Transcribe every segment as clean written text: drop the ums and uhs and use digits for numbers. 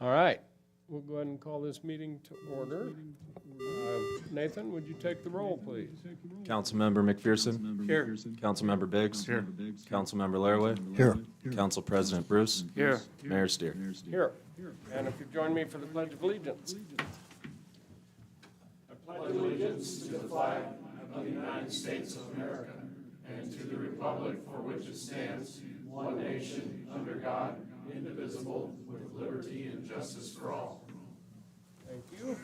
All right, we'll go ahead and call this meeting to order. Nathan, would you take the roll, please? Councilmember McPherson. Here. Councilmember Biggs. Here. Councilmember Laraway. Here. Council President Bruce. Here. Mayor Steer. Here. And if you join me for the Pledge of Allegiance. Thank you.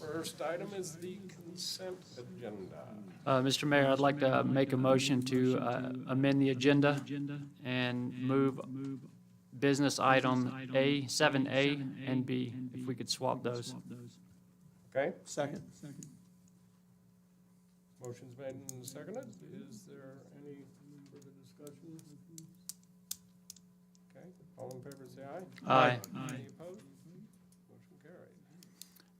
First item is the consent agenda. Mr. Mayor, I'd like to make a motion to amend the agenda and move business item A, 7A and B, if we could swap those. Okay, Second. motion's made and seconded. Is there any further discussion? Okay, all in favor say aye. Aye. Any opposed? Motion carried.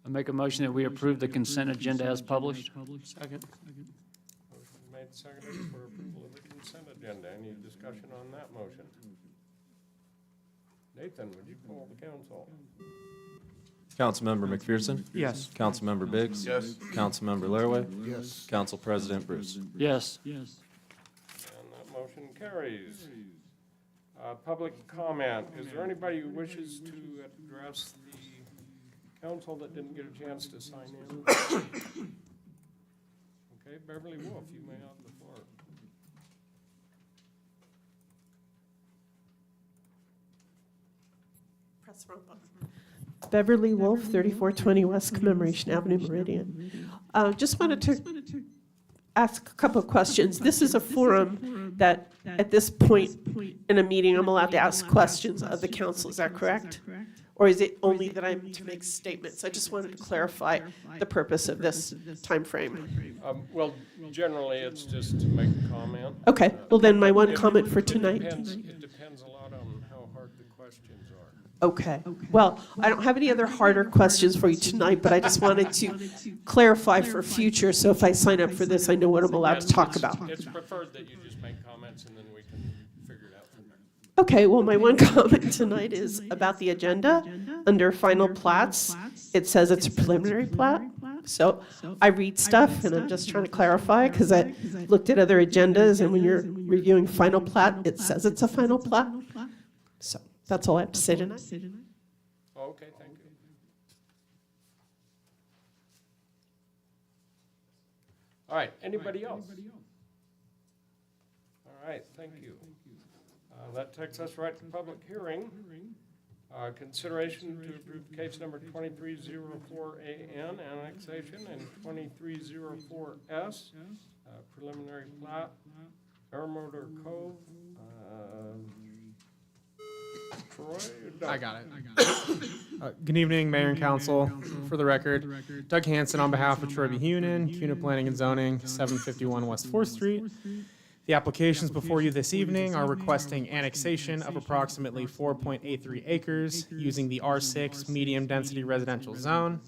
I make a motion that we approve the consent agenda as published. Second. Motion made and seconded for approval of the consent agenda. Any discussion on that motion? Nathan, would you poll the council? Councilmember McPherson. Yes. Councilmember Biggs. Yes. Councilmember Laraway. Yes. Council President Bruce. Yes. And that motion carries. Public comment. Is there anybody who wishes to address the council that didn't get a chance to sign in? Okay, Beverly Wolf, you may have the floor. Press the wrong button. Beverly Wolf, 3420 West Commemoration Avenue, Meridian. Just wanted to ask a couple of questions. This is a forum that, at this point in a meeting, I'm allowed to ask questions of the council. Is that correct? Or is it only that I'm to make statements? I just wanted to clarify the purpose of this time frame. Well, generally, it's just to make a comment. Okay, well then my one It- comment for it tonight. It depends a lot on how hard the questions are. Okay, well, I don't have any other harder questions for you tonight, but I just wanted to clarify for future, so if I sign up for this, I know what I'm allowed to talk about. It's preferred that you just make comments and then we can figure it out from there. Okay, well, my one comment tonight is about the agenda. Under final plats, it says it's a preliminary plat. So I read stuff, and I'm just trying to clarify, because I looked at other agendas, and when you're reviewing final plat, it says it's a final plat. So that's all I have to say tonight. Okay, thank you. All right, anybody else? All right, thank you. That takes us right to public hearing. Consideration to approve case number 2304AN, annexation, and 2304S, preliminary plat, Airmotor Cove. Troy? I got it. Good evening, Mayor and Council. For the record, Doug Hanson on behalf of Troy B. Hunan, CUNA Planning and Zoning, 751 West 4th Street. The applications before you this evening are requesting annexation of approximately 4.83 acres using the R6 medium-density residential zone.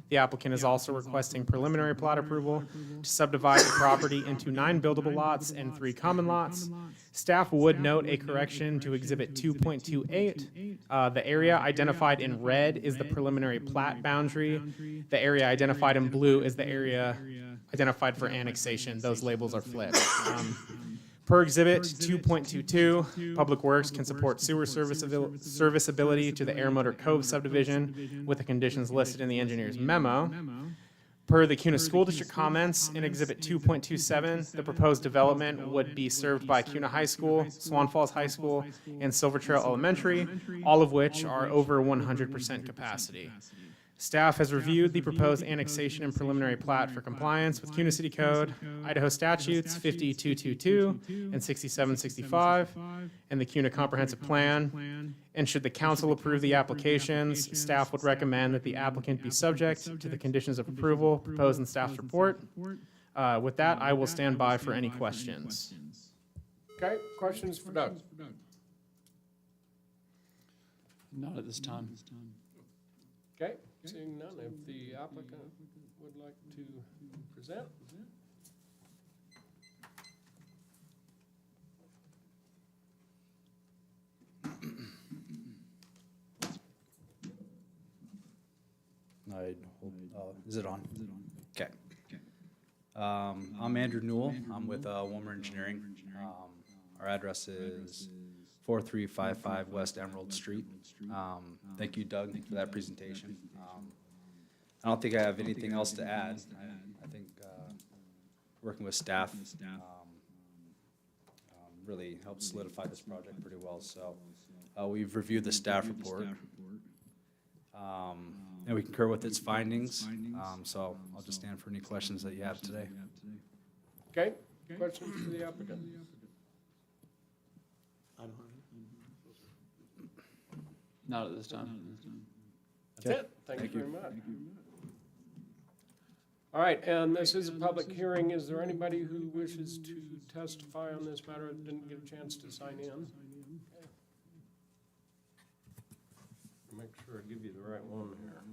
The applicant is also requesting preliminary plat approval to subdivide the property into 9 buildable lots and 3 common lots. Staff would note a correction to Exhibit 2.28. The area identified in red is the preliminary plat boundary. The area identified in blue is the area identified for annexation. Those labels are flipped. Per Exhibit 2.22, Public Works can support sewer serviceability to the Airmotor Cove subdivision with the conditions listed in the engineer's memo. Per the CUNA School District comments in Exhibit 2.27, the proposed development would be served by CUNA High School, Swan Falls High School, and Silver Trail Elementary, all of which are over 100% capacity. Staff has reviewed the proposed annexation and preliminary plat for compliance with CUNA City Code, Idaho Statutes 50222 and 6765, and the CUNA Comprehensive Plan. And should the council approve the applications, staff would recommend that the applicant be subject to the conditions of approval proposed in staff's report. With that, I will stand by for any questions. Okay, questions for Doug? Not at this time. Okay, seeing none, if the applicant would like to present? Is it on? Okay. I'm Andrew Newell. I'm with Wilmer Engineering. Our address is 4355 West Emerald Street. Thank you, Doug, for that presentation. I don't think I have anything else to add. I think working with staff really helped solidify this project pretty well. So we've reviewed the staff report. And we concur with its findings. So I'll just stand for any questions that you have today. Okay, questions for the applicant? Not at this time. That's it. Thank you very much. All right, and this is a public hearing. Is there anybody who wishes to testify on this matter that didn't get a chance to sign in? Okay. Make sure I give you the right one here.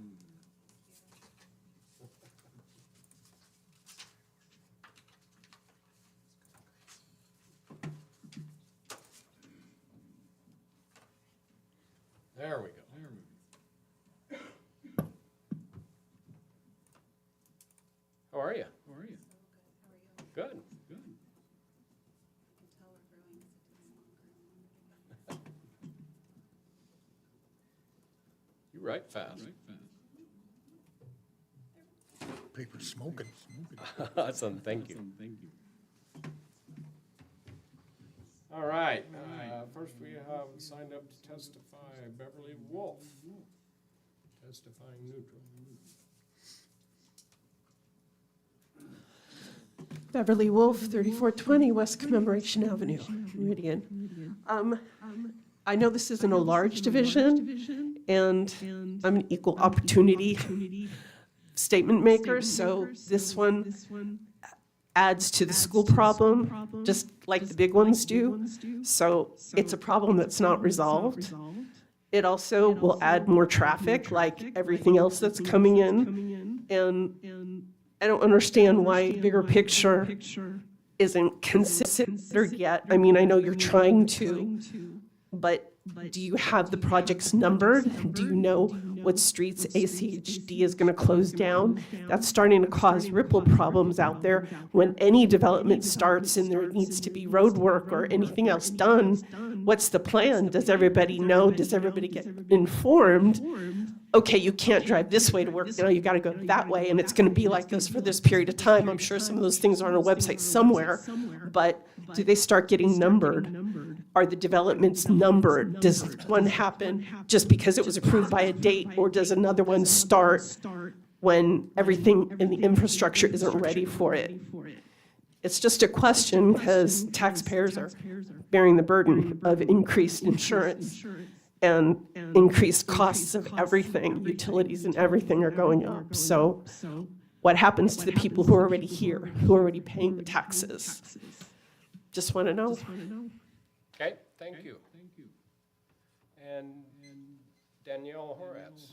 There we go. How are you? Good. You write fast. Paper smoking. Awesome, thank you. All right, first we have signed up to testify Beverly Wolf, testifying neutral. Beverly Wolf, 3420 West Commemoration Avenue, Meridian. I know this isn't a large division, and I'm an equal opportunity statement maker, so this one adds to the school problem, just like the big ones do. So it's a problem that's not resolved. It also will add more traffic, like everything else that's coming in. And I don't understand why bigger picture isn't considered yet. I mean, I know you're trying to, but do you have the projects numbered? Do you know what streets ACHD is going to close down? That's starting to cause ripple problems out there. When any development starts and there needs to be road work or anything else done, what's the plan? Does everybody know? Does everybody get informed? Okay, you can't drive this way to work, you got to go that way, and it's going to be like this for this period of time. I'm sure some of those things are on a website somewhere, but do they start getting numbered? Are the developments numbered? Does one happen just because it was approved by a date, or does another one start when everything in the infrastructure isn't ready for it? It's just a question because taxpayers are bearing the burden of increased insurance and increased costs of everything. Utilities and everything are going up. So what happens to the people who are already here, who are already paying the taxes? Just want to know. Okay, thank you. And Danielle Horatz,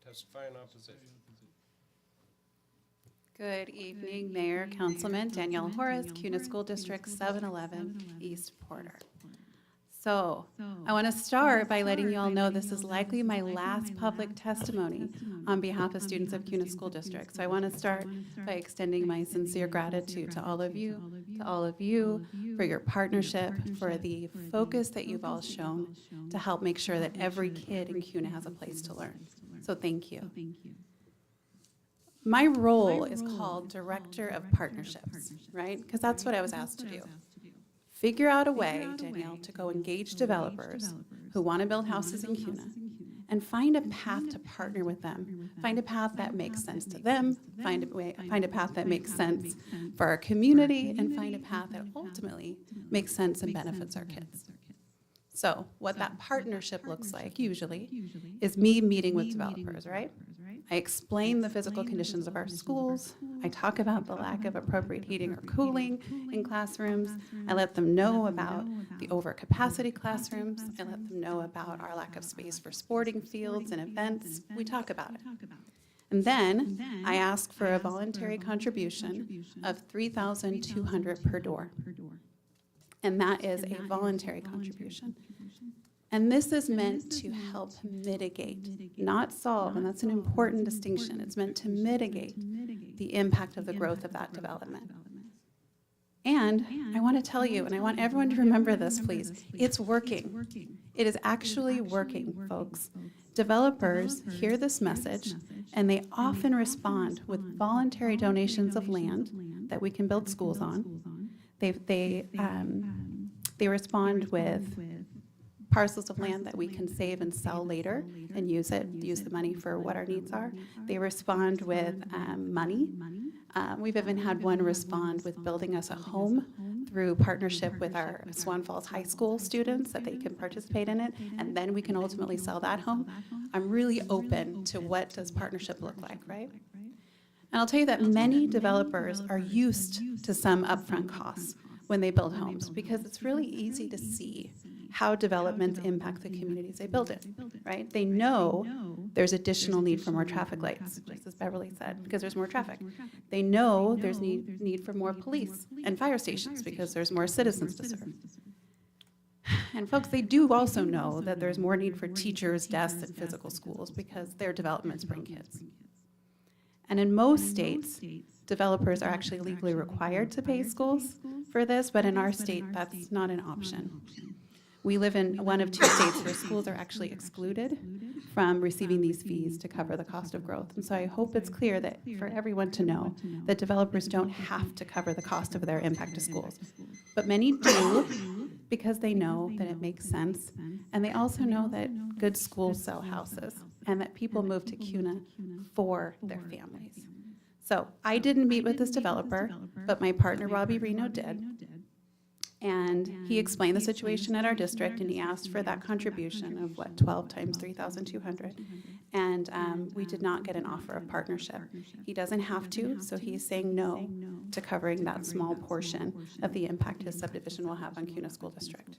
testifying opposition. Good evening, Mayor, Councilman, Danielle Horace, CUNA School District 711, East Porter. So I want to start by letting you all know this is likely my last public testimony on behalf of students of CUNA School District. So I want to start by extending my sincere gratitude to all of you for your partnership, for the focus that you've all shown to help make sure that every kid in CUNA has a place to learn. So thank you. My role is called Director of Partnerships, right? Because that's what I was asked to do. Figure out a way, Danielle, to go engage developers who want to build houses in CUNA and find a path to partner with them. Find a path that makes sense to them, find a path that makes sense for our community, and find a path that ultimately makes sense and benefits our kids. So what that partnership looks like usually is me meeting with developers, right? I explain the physical conditions of our schools. I talk about the lack of appropriate heating or cooling in classrooms. I let them know about the overcapacity classrooms. I let them know about our lack of space for sporting fields and events. We talk about it. And then I ask for a voluntary contribution of $3,200 per door. And that is a voluntary contribution. And this is meant to help mitigate, not solve, and that's an important distinction. It's meant to mitigate the impact of the growth of that development. And I want to tell you, and I want everyone to remember this, please, it's working. It is actually working, folks. Developers hear this message, and they often respond with voluntary donations of land that we can build schools on. They respond with parcels of land that we can save and sell later and use the money for what our needs are. They respond with money. We've even had one respond with building us a home through partnership with our Swan Falls High School students that they can participate in it, and then we can ultimately sell that home. I'm really open to what does partnership look like, right? And I'll tell you that many developers are used to some upfront costs when they build homes because it's really easy to see how developments impact the communities they build in, right? They know there's additional need for more traffic lights, just as Beverly said, because there's more traffic. They know there's need for more police and fire stations because there's more citizens to serve. And folks, they do also know that there's more need for teachers, desks, and physical schools because their developments bring kids. And in most states, developers are actually legally required to pay schools for this, but in our state, that's not an option. We live in one of two states where schools are actually excluded from receiving these fees to cover the cost of growth. And so I hope it's clear that for everyone to know that developers don't have to cover the cost of their impact to schools. But many do because they know that it makes sense. And they also know that good schools sell houses and that people move to CUNA for their families. So I didn't meet with this developer, but my partner Robbie Reno did. And he explained the situation at our district, and he asked for that contribution of, 12 times 3,200. And we did not get an offer of partnership. He doesn't have to, so he's saying no to covering that small portion of the impact his subdivision will have on CUNA School District.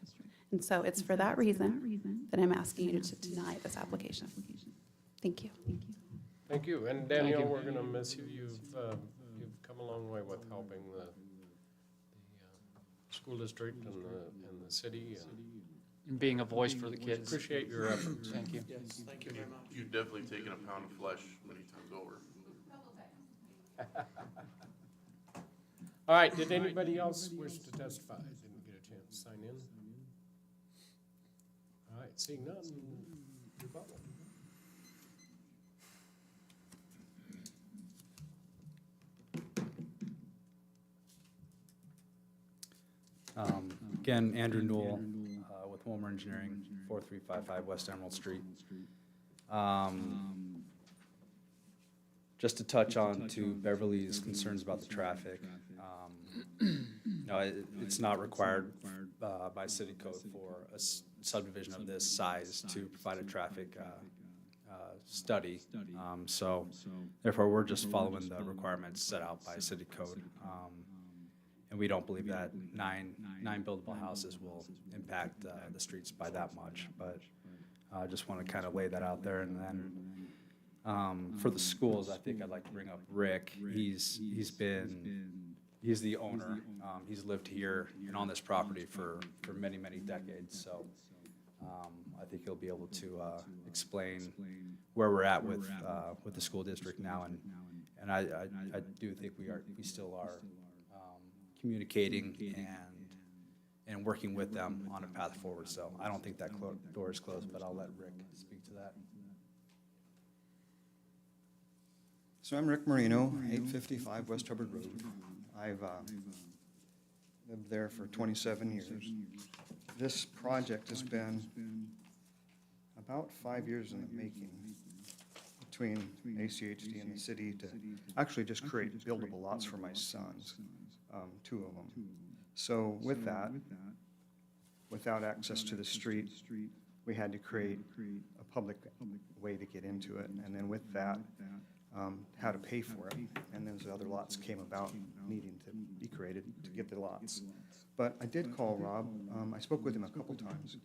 And so it's for that reason that I'm asking you to deny this application. Thank you. Thank you. And Danielle, we're going to miss you. You've come a long way with helping the school district and the city. And being a voice for the kids. Appreciate your efforts. Thank you. Yes, thank you very much. You've definitely taken a pound of flesh many times over. All right, did anybody else wish to testify? Didn't get a chance to sign in? All right, seeing none, rebuttal. Again, Andrew Newell with Wilmer Engineering, 4355 West Emerald Street. Just to touch on to Beverly's concerns about the traffic. No, it's not required by city code for a subdivision of this size to provide a traffic study. So therefore, we're just following the requirements set out by city code. And we don't believe that nine buildable houses will impact the streets by that much. But I just want to kind of lay that out there. And then for the schools, I think I'd like to bring up Rick. He's the owner. He's lived here and on this property for many, many decades. So I think he'll be able to explain where we're at with the school district now. And I do think we still are communicating and working with them on a path forward. So I don't think that door is closed, but I'll let Rick speak to that. So I'm Rick Marino, 855 West Hubbard Road. I've lived there for 27 years. This project has been about 5 years in the making between ACHD and the city to actually just create buildable lots for my sons. 2 of them. So with that, without access to the street, we had to create a public way to get into it. And then with that, how to pay for it. And then those other lots came about needing to be created to get the lots. But I did call Rob. I spoke with him a couple times.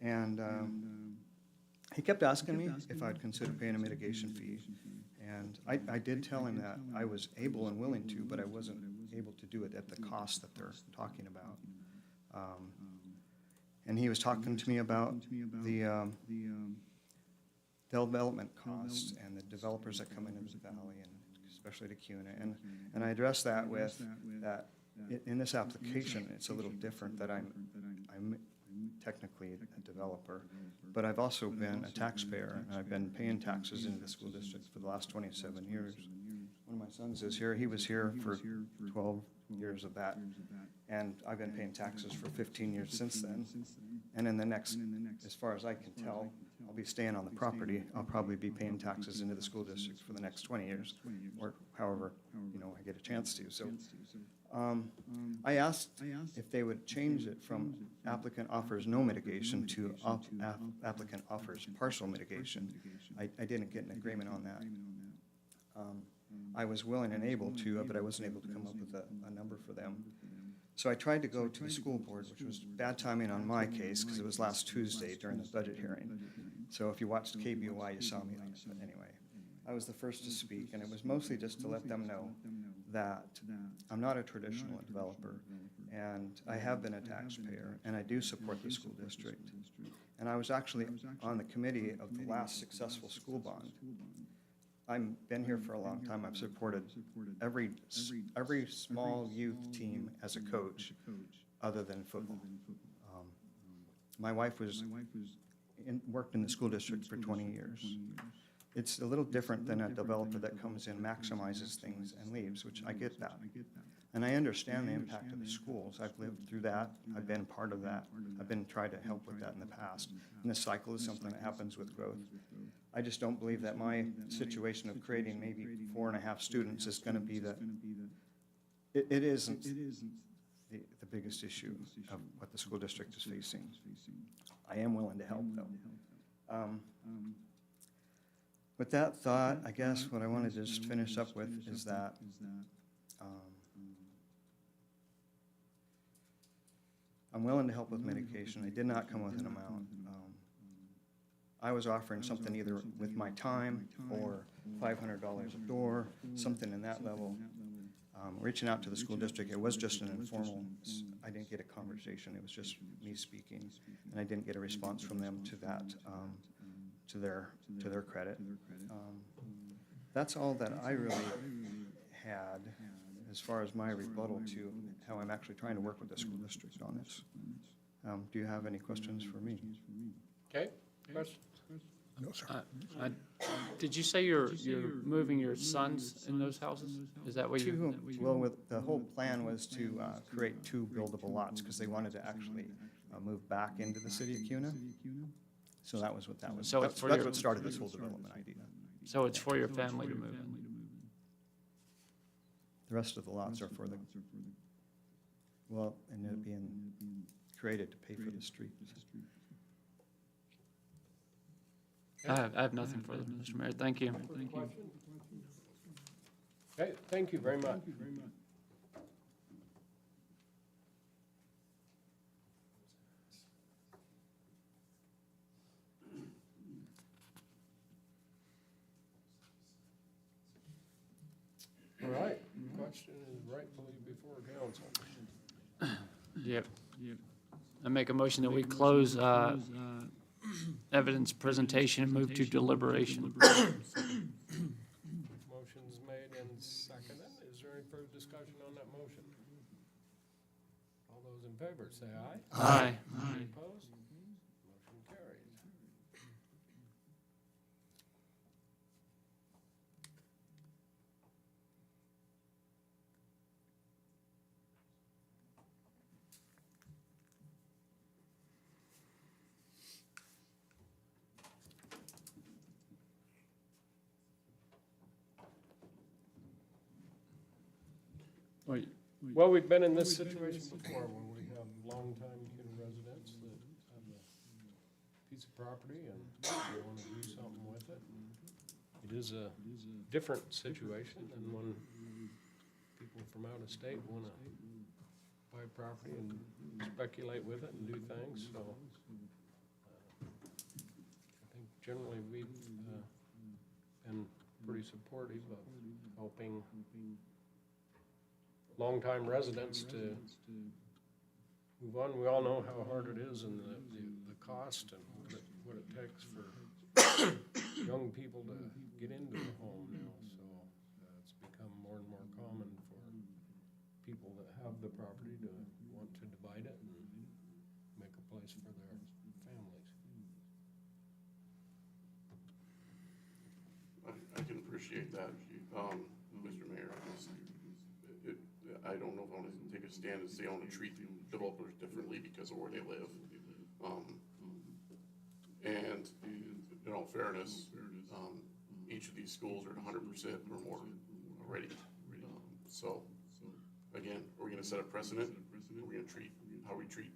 And he kept asking me if I'd consider paying a mitigation fee. And I did tell him that I was able and willing to, but I wasn't able to do it at the cost that they're talking about. And he was talking to me about the development costs and the developers that come into the valley, and especially to CUNA. And I addressed that with that in this application, it's a little different that I'm technically a developer, but I've also been a taxpayer, and I've been paying taxes into the school district for the last 27 years. One of my sons is here. He was here for 12 years of that, and I've been paying taxes for 15 years since then. And in the next, as far as I can tell, I'll be staying on the property. I'll probably be paying taxes into the school district for the next 20 years, or however, I get a chance to. So I asked if they would change it from applicant offers no mitigation to applicant offers partial mitigation. I didn't get an agreement on that. I was willing and able to, but I wasn't able to come up with a number for them. So I tried to go to the school board, which was bad timing on my case because it was last Tuesday during the budget hearing. So if you watched KBOI, you saw me on it. But anyway, I was the first to speak, and it was mostly just to let them know that I'm not a traditional developer, and I have been a taxpayer, and I do support the school district. And I was actually on the committee of the last successful school bond. I've been here for a long time. I've supported every small youth team as a coach, other than football. My wife worked in the school district for 20 years. It's a little different than a developer that comes in, maximizes things, and leaves, which I get that. And I understand the impact of the schools. I've lived through that. I've been part of that. I've been trying to help with that in the past. And this cycle is something that happens with growth. I just don't believe that my situation of creating maybe 4.5 students is going to be it isn't the biggest issue of what the school district is facing. I am willing to help, though. With that thought, I guess what I want to just finish up with is that I'm willing to help with medication. I did not come with an amount. I was offering something either with my time or $500 a door, something in that level. Reaching out to the school district, it was just an informal, I didn't get a conversation. It was just me speaking, and I didn't get a response from them to that, to their credit. That's all that I really had as far as my rebuttal to how I'm actually trying to work with the school district on this. Do you have any questions for me? Okay, questions? No, sir. Did you say you're moving your sons in those houses? Is that what you? Well, the whole plan was to create 2 buildable lots because they wanted to actually move back into the city of CUNA. So that was what that was. So That's what started this whole development idea. So it's for your family to move in? The rest of the lots are for ended up being created to pay for the street. I have nothing further, Mr. Mayor. Thank you. Okay, thank you very much. All right, question is rightfully before council. Yep. I make a motion that we close evidence presentation and move to deliberation. Motion's made and seconded. Is there any further discussion on that motion? All those in favor, say aye. Aye. Any opposed? Motion carries. Wait, Well, we've been in this situation before when we have longtime CUNA residents that have a piece of property and they want to do something with it. It is a different situation than when people from out of state want to buy property and speculate with it and do things, so. I think generally we've been pretty supportive of helping longtime residents to move on. We all know how hard it is and the cost and what it takes for young people to get into a home now. So it's become more and more common for people that have the property to want to divide it and make a place for their families. I can appreciate that, Mr. Mayor. I don't know if I want to take a stand and say I want to treat developers differently because of where they live. And in all fairness, each of these schools are at 100% or more already. So again, are we going to set a precedent? Are we going to treat how we treat,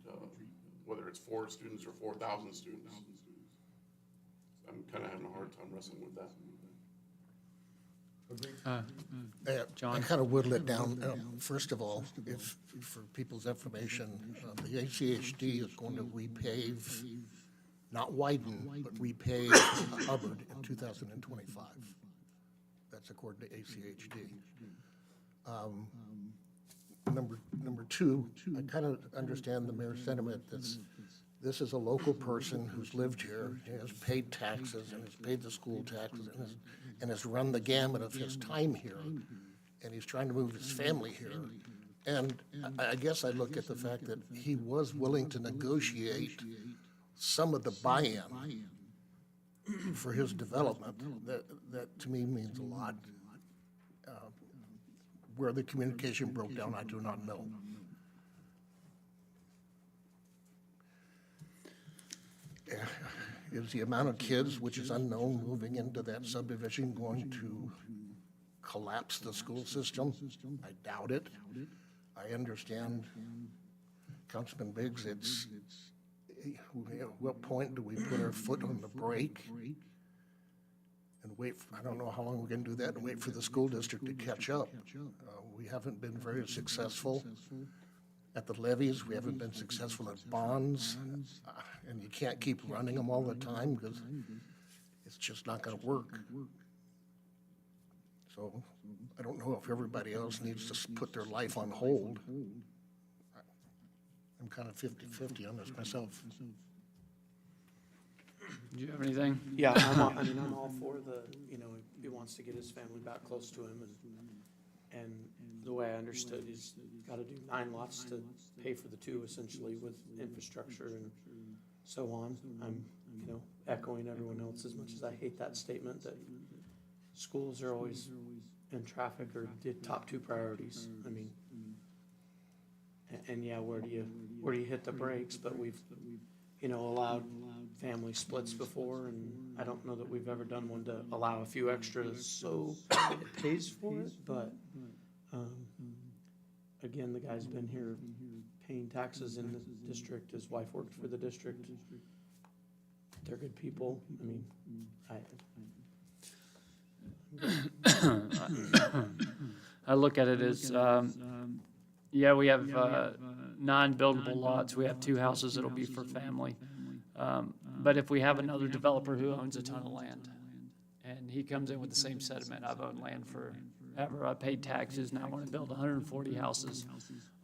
whether it's 4 students or 4,000 students? I'm kind of having a hard time wrestling with that. John? I kind of whittle it down. First of all, if, for people's information, the ACHD is going to repave, not widen, but repave Hubbard in 2025. That's according to ACHD. Number two, I kind of understand the mayor's sentiment that this is a local person who's lived here, has paid taxes, and has paid the school taxes, and has run the gamut of his time here, and he's trying to move his family here. And I guess I look at the fact that he was willing to negotiate some of the buy-in for his development. That to me means a lot. Where the communication broke down, I do not know. Is the amount of kids, which is unknown, moving into that subdivision going to collapse the school system? I doubt it. I understand, Councilman Biggs, it's, at what point do we put our foot on the brake and wait, I don't know how long we're gonna do that, and wait for the school district to catch up. We haven't been very successful at the levies, we haven't been successful at bonds, and you can't keep running them all the time because it's just not gonna work. So I don't know if everybody else needs to put their life on hold. I'm kind of 50-50 on this myself. Do you have anything? Yeah, I'm all for he wants to get his family back close to him, and the way I understood, he's got to do 9 lots to pay for the 2 essentially with infrastructure and so on. I'm, echoing everyone else as much as I hate that statement that schools are always in traffic or the top 2 priorities. I mean, and yeah, where do you hit the brakes? But we've, allowed family splits before, and I don't know that we've ever done one to allow a few extras so it pays for it. But again, the guy's been here paying taxes in the district. His wife worked for the district. They're good people. I mean, I look at it as, yeah, we have 9 buildable lots. We have 2 houses that'll be for family. But if we have another developer who owns a ton of land, and he comes in with the same sentiment, I've owned land forever, I paid taxes, now I want to build 140 houses,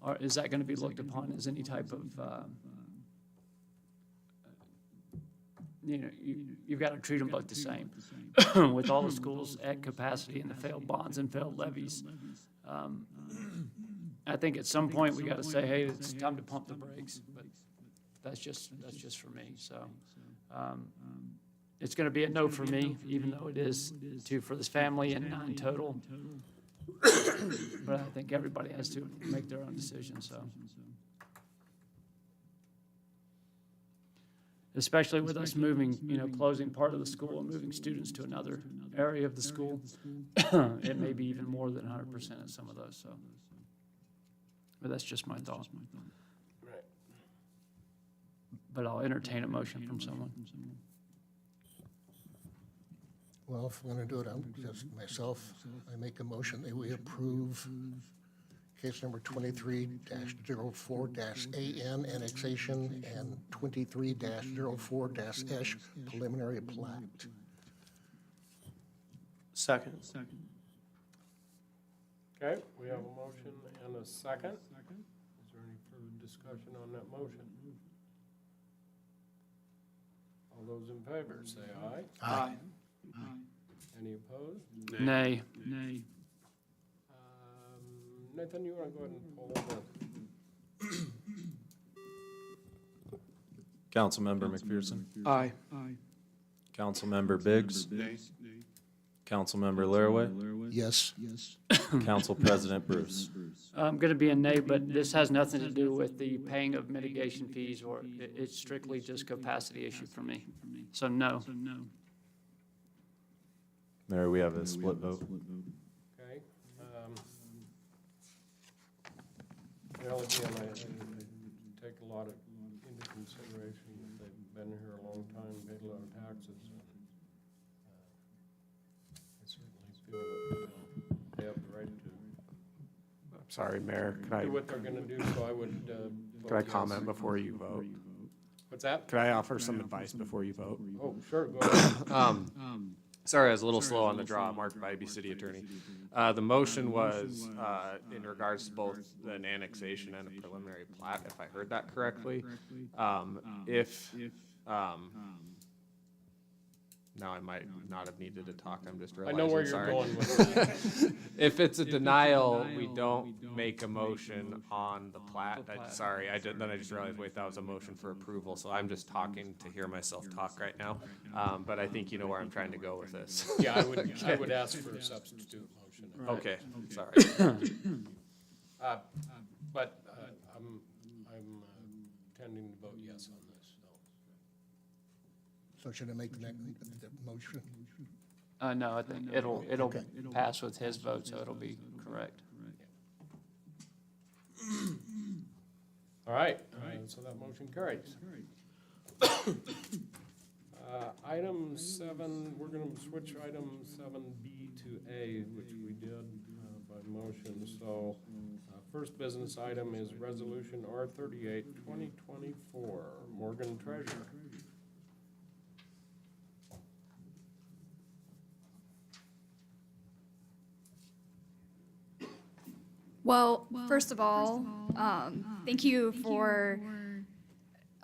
or is that going to be looked upon as any type of, you've got to treat them both the same. With all the schools at capacity and the failed bonds and failed levies, I think at some point we got to say, hey, it's time to pump the brakes. But that's just for me. So it's going to be a no for me, even though it is 2 for this family and 9 total. But I think everybody has to make their own decision. So, especially with us moving, closing part of the school and moving students to another area of the school, it may be even more than 100% at some of those. So, but that's just my thought. Right. But I'll entertain a motion from someone. Well, if we're going to do it, I'm just myself, I make a motion that we approve case number 23-04-AN annexation and 23-04-S preliminary plat. Second. Okay, we have a motion and a second. Is there any further discussion on that motion? All those in favor, say aye. Aye. Any opposed? Nay. Nathan, you want to go ahead and poll the, Councilmember McPherson. Aye. Councilmember Biggs. Councilmember Laraway. Yes. Council President Bruce. I'm going to be a nay, but this has nothing to do with the paying of mitigation fees, or it's strictly just capacity issue for me. So no. There we have a split vote. okay? Well, again, I take a lot into consideration that they've been here a long time, paid a lot of taxes. And, I certainly feel that they have the right to Sorry, Mayor, do what they're gonna do, so I would, vote could I yes. comment before you vote? What's that? Could I offer some advice before you vote? Oh, sure, go ahead. Sorry, I was a little slow on the draw. Mark Bybee, City Attorney. The motion was in regards to both an annexation and a preliminary plat, if I heard that correctly. Now I might not have needed to talk, I'm just I realizing, know where you're sorry. going with it. If it's a denial, we don't make a motion on the plat. Sorry, then I just realized, wait, that was a motion for approval, so I'm just talking to hear myself talk right now. But I think you know where I'm trying to go with this. Yeah, I would ask for a substitute motion. Okay, sorry. But I'm tending to vote yes on this, so. So should I make the motion? No, I think it'll pass with his vote, so it'll be correct. All right, so that motion carries. Item 7, we're gonna switch item 7B to A, which we did by motion. So, first business item is Resolution R38, 2024, Morgan Treasurer. Well, first of all, thank you for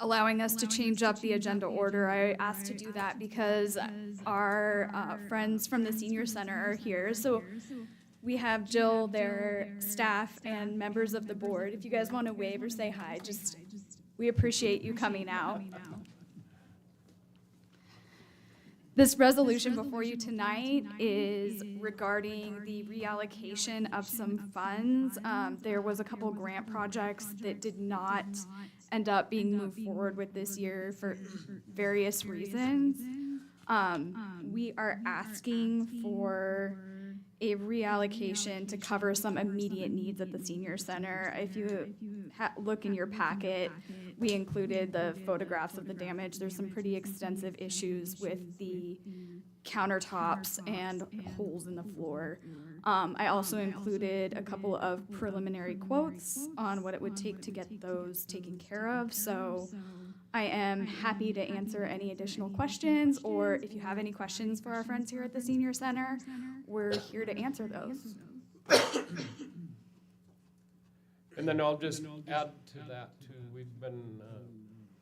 allowing us to change up the agenda order. I asked to do that because our friends from the senior center are here. So we have Jill, their staff, and members of the board. If you guys want to wave or say hi, we appreciate you coming out. This resolution before you tonight is regarding the reallocation of some funds. There was a couple grant projects that did not end up being moved forward with this year for various reasons. We are asking for a reallocation to cover some immediate needs at the senior center. If you look in your packet, we included the photographs of the damage. There's some pretty extensive issues with the countertops and holes in the floor. I also included a couple of preliminary quotes on what it would take to get those taken care of. So I am happy to answer any additional questions, or if you have any questions for our friends here at the senior center, we're here to answer those. And then I'll just add to that too, we've been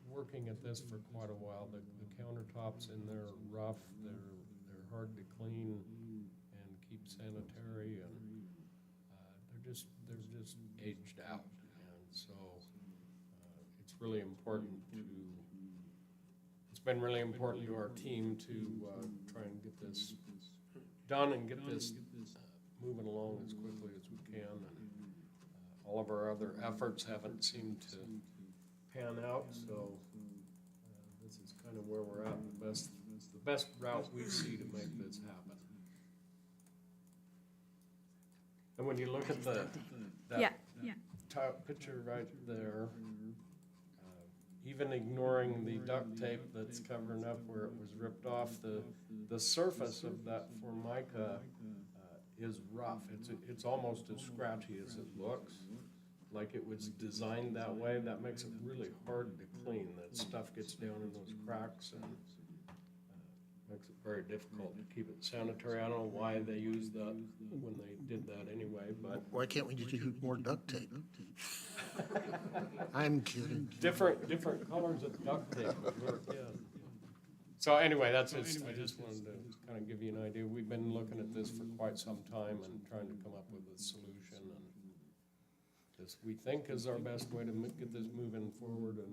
working at this for quite a while. The countertops in there are rough, they're hard to clean and keep sanitary, and they're just aged out. And so it's really important it's been really important to our team to try and get this done and get this moving along as quickly as we can. And all of our other efforts haven't seemed to pan out, so this is kind of where we're at, the best route we see to make this happen. And when you look at that top picture right there, even ignoring the duct tape that's covering up where it was ripped off, the surface of that Formica is rough. It's almost as scratchy as it looks, like it was designed that way. That makes it really hard to clean. That stuff gets down in those cracks and makes it very difficult to keep it sanitary. I don't know why they used that when they did that anyway, but Why can't we just use more duct tape? I'm kidding. Different colors of duct tape would work, yeah. So anyway, that's just, I just wanted to kind of give you an idea. We've been looking at this for quite some time and trying to come up with a solution, and this we think is our best way to get this moving forward and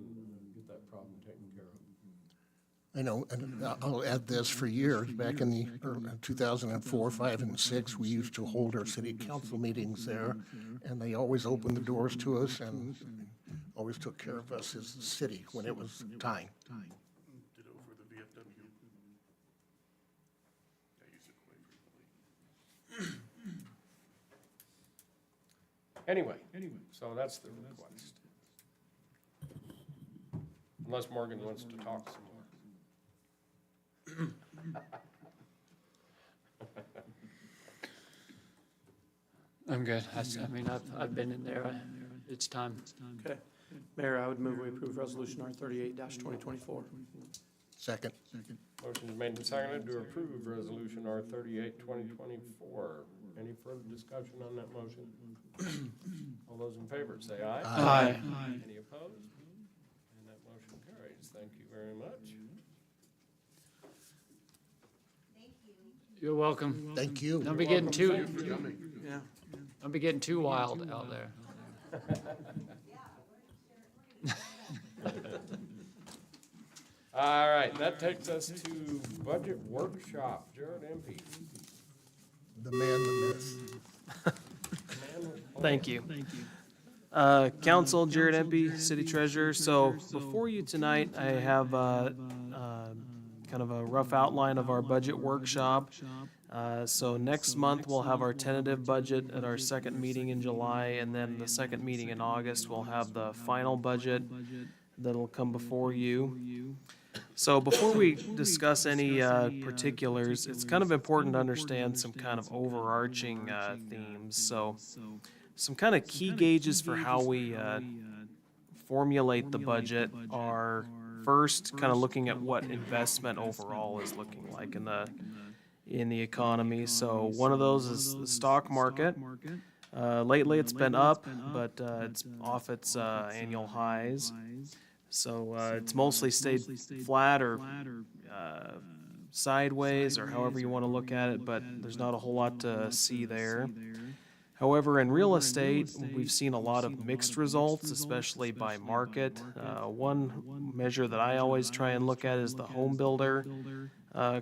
get that problem taken care of. I know, and I'll add this, for years, back in the 2004, 5, and 6, we used to hold our city council meetings there, and they always opened the doors to us and always took care of us as the city when it was time. Ditto for the VFW. I use it quite frequently. Anyway, so that's the request. Unless Morgan wants to talk some more. I'm good. I mean, I've been in there. It's time. Okay. Mayor, I would move we approve Resolution R38-2024. Second. Motion is made and seconded to approve Resolution R38, 2024. Any further discussion on that motion? All those in favor, say aye. Aye. Any opposed? And that motion carries. Thank you very much. You're welcome. Thank you. Don't be getting too, Yeah. don't be getting too wild out there. All right, that takes us to budget workshop. Jared Empey. The man, the myth. Thank you. Council, Jared Empey, City Treasurer. So before you tonight, I have kind of a rough outline of our budget workshop. So next month, we'll have our tentative budget at our second meeting in July, and then the second meeting in August, we'll have the final budget that'll come before you. So before we discuss any particulars, it's kind of important to understand some kind of overarching themes. So some kind of key gauges for how we formulate the budget are first kind of looking at what investment overall is looking like in the economy. So one of those is the stock market. Lately it's been up, but it's off its annual highs. So it's mostly stayed flat or sideways, or however you want to look at it, but there's not a whole lot to see there. However, in real estate, we've seen a lot of mixed results, especially by market. One measure that I always try and look at is the home builder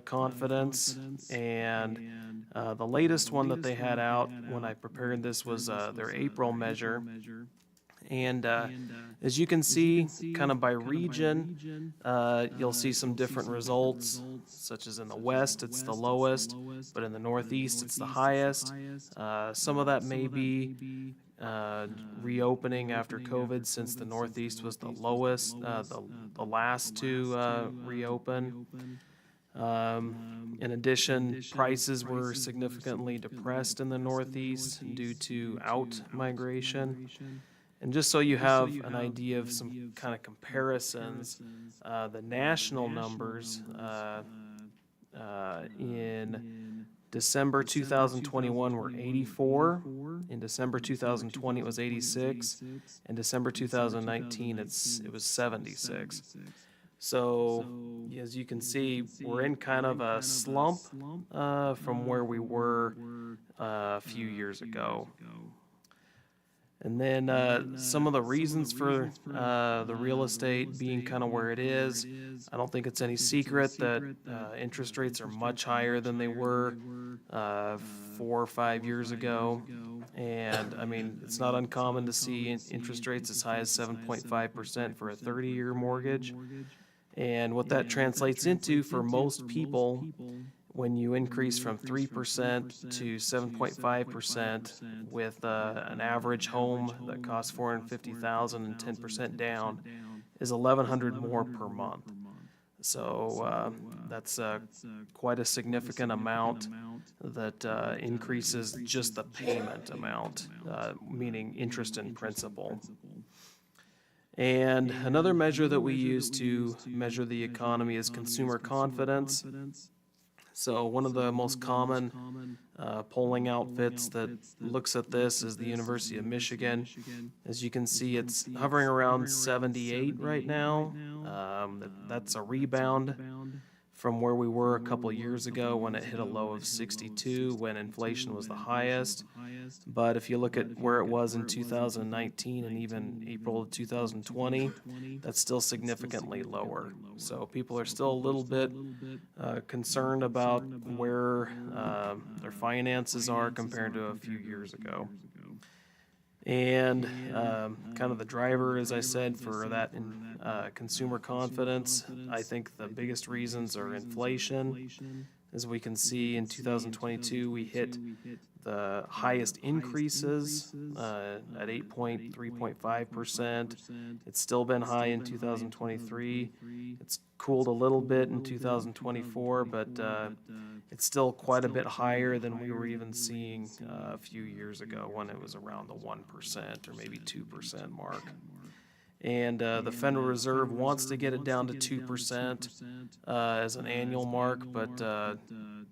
confidence, and the latest one that they had out when I prepared this was their April measure. And as you can see, kind of by region, you'll see some different results, such as in the west, it's the lowest, but in the northeast, it's the highest. Some of that may be reopening after COVID, since the northeast was the lowest, the last to reopen. In addition, prices were significantly depressed in the northeast due to out-migration. And just so you have an idea of some kind of comparisons, the national numbers in December 2021 were 84. In December 2020 it was 86. In December 2019 it was 76. So as you can see, we're in kind of a slump from where we were a few years ago. And then some of the reasons for the real estate being kind of where it is, I don't think it's any secret that interest rates are much higher than they were 4 or 5 years ago. And I mean, it's not uncommon to see interest rates as high as 7.5% for a 30-year mortgage. And what that translates into for most people, when you increase from 3% to 7.5% with an average home that costs $450,000 and 10% down, is $1,100 more per month. So that's quite a significant amount that increases just the payment amount, meaning interest and principal. And another measure that we use to measure the economy is consumer confidence. So one of the most common polling outfits that looks at this is the University of Michigan. As you can see, it's hovering around 78 right now. That's a rebound from where we were a couple years ago when it hit a low of 62 when inflation was the highest. But if you look at where it was in 2019 and even April of 2020, that's still significantly lower. So people are still a little bit concerned about where their finances are compared to a few years ago. And kind of the driver, as I said, for that consumer confidence, I think the biggest reasons are inflation. As we can see, in 2022, we hit the highest increases at 3.5%. It's still been high in 2023. It's cooled a little bit in 2024, but it's still quite a bit higher than we were even seeing a few years ago when it was around the 1% or maybe 2% mark. And the Federal Reserve wants to get it down to 2% as an annual mark, but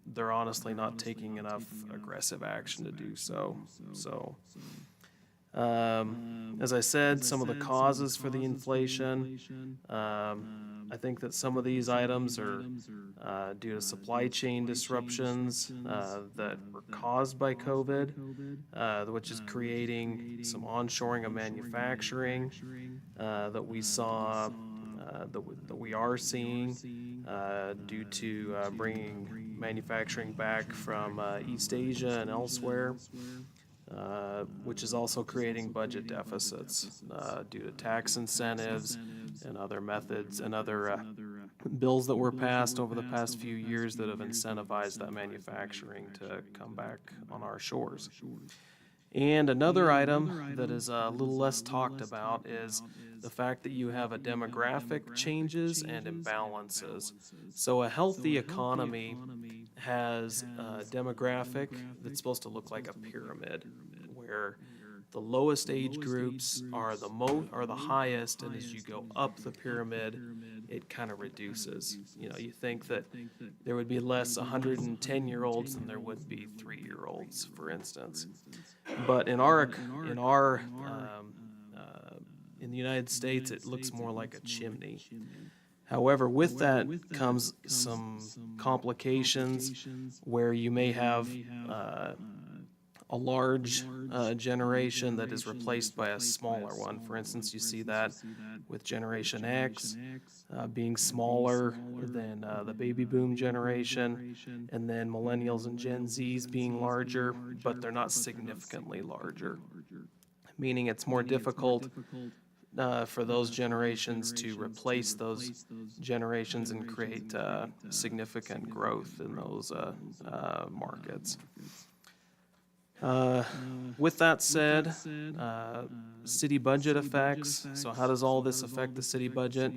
they're honestly not taking enough aggressive action to do so. As I said, some of the causes for the inflation, I think that some of these items are due to supply chain disruptions that were caused by COVID, which is creating some onshoring of manufacturing that we saw, that we are seeing due to bringing manufacturing back from East Asia and elsewhere. Which is also creating budget deficits due to tax incentives and other methods and other bills that were passed over the past few years that have incentivized that manufacturing to come back on our shores. And another item that is a little less talked about is the fact that you have a demographic changes and imbalances. So a healthy economy has a demographic that's supposed to look like a pyramid, where the lowest age groups are the highest, and as you go up the pyramid, it kind of reduces. You know, you think that there would be less 110-year-olds than there would be 3-year-olds, for instance. But in the United States, it looks more like a chimney. However, with that comes some complications where you may have a large generation that is replaced by a smaller one. For instance, you see that with Generation X being smaller than the baby boom generation, and then millennials and Gen Zs being larger, but they're not significantly larger, meaning it's more difficult for those generations to replace those generations and create significant growth in those markets. With that said, city budget effects. So how does all this affect the city budget?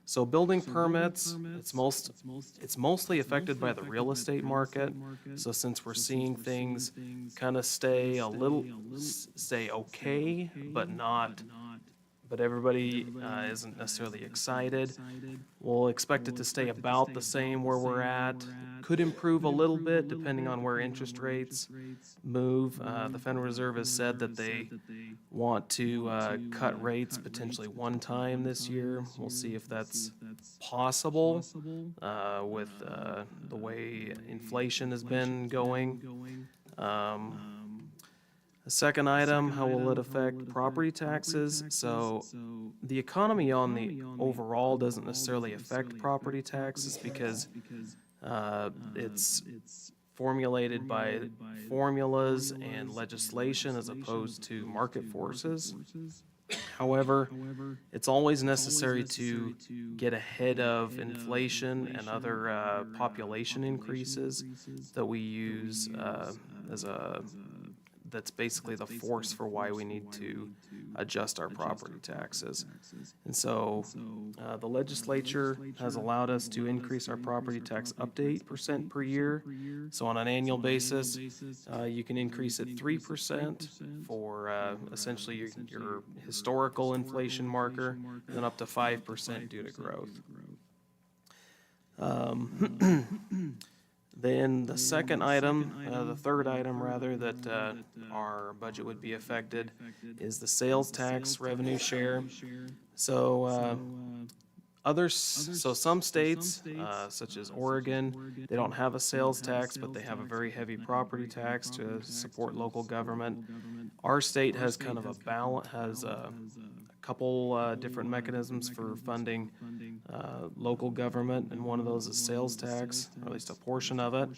So building permits, it's mostly affected by the real estate market. So since we're seeing things kind of stay okay, but everybody isn't necessarily excited. We'll expect it to stay about the same where we're at. Could improve a little bit depending on where interest rates move. The Federal Reserve has said that they want to cut rates potentially one time this year. We'll see if that's possible with the way inflation has been going. The second item, how will it affect property taxes? So the economy on the overall doesn't necessarily affect property taxes because it's formulated by formulas and legislation as opposed to market forces. However, it's always necessary to get ahead of inflation and other population increases that we use that's basically the force for why we need to adjust our property taxes. And so the legislature has allowed us to increase our property tax up to 8% per year. So on an annual basis, you can increase it 3% for essentially your historical inflation marker, and then up to 5% due to growth. Then the second item, the third item rather, that our budget would be affected is the sales tax revenue share. So so some states, such as Oregon, they don't have a sales tax, but they have a very heavy property tax to support local government. Our state has kind of has a couple different mechanisms for funding local government, and one of those is sales tax, or at least a portion of it.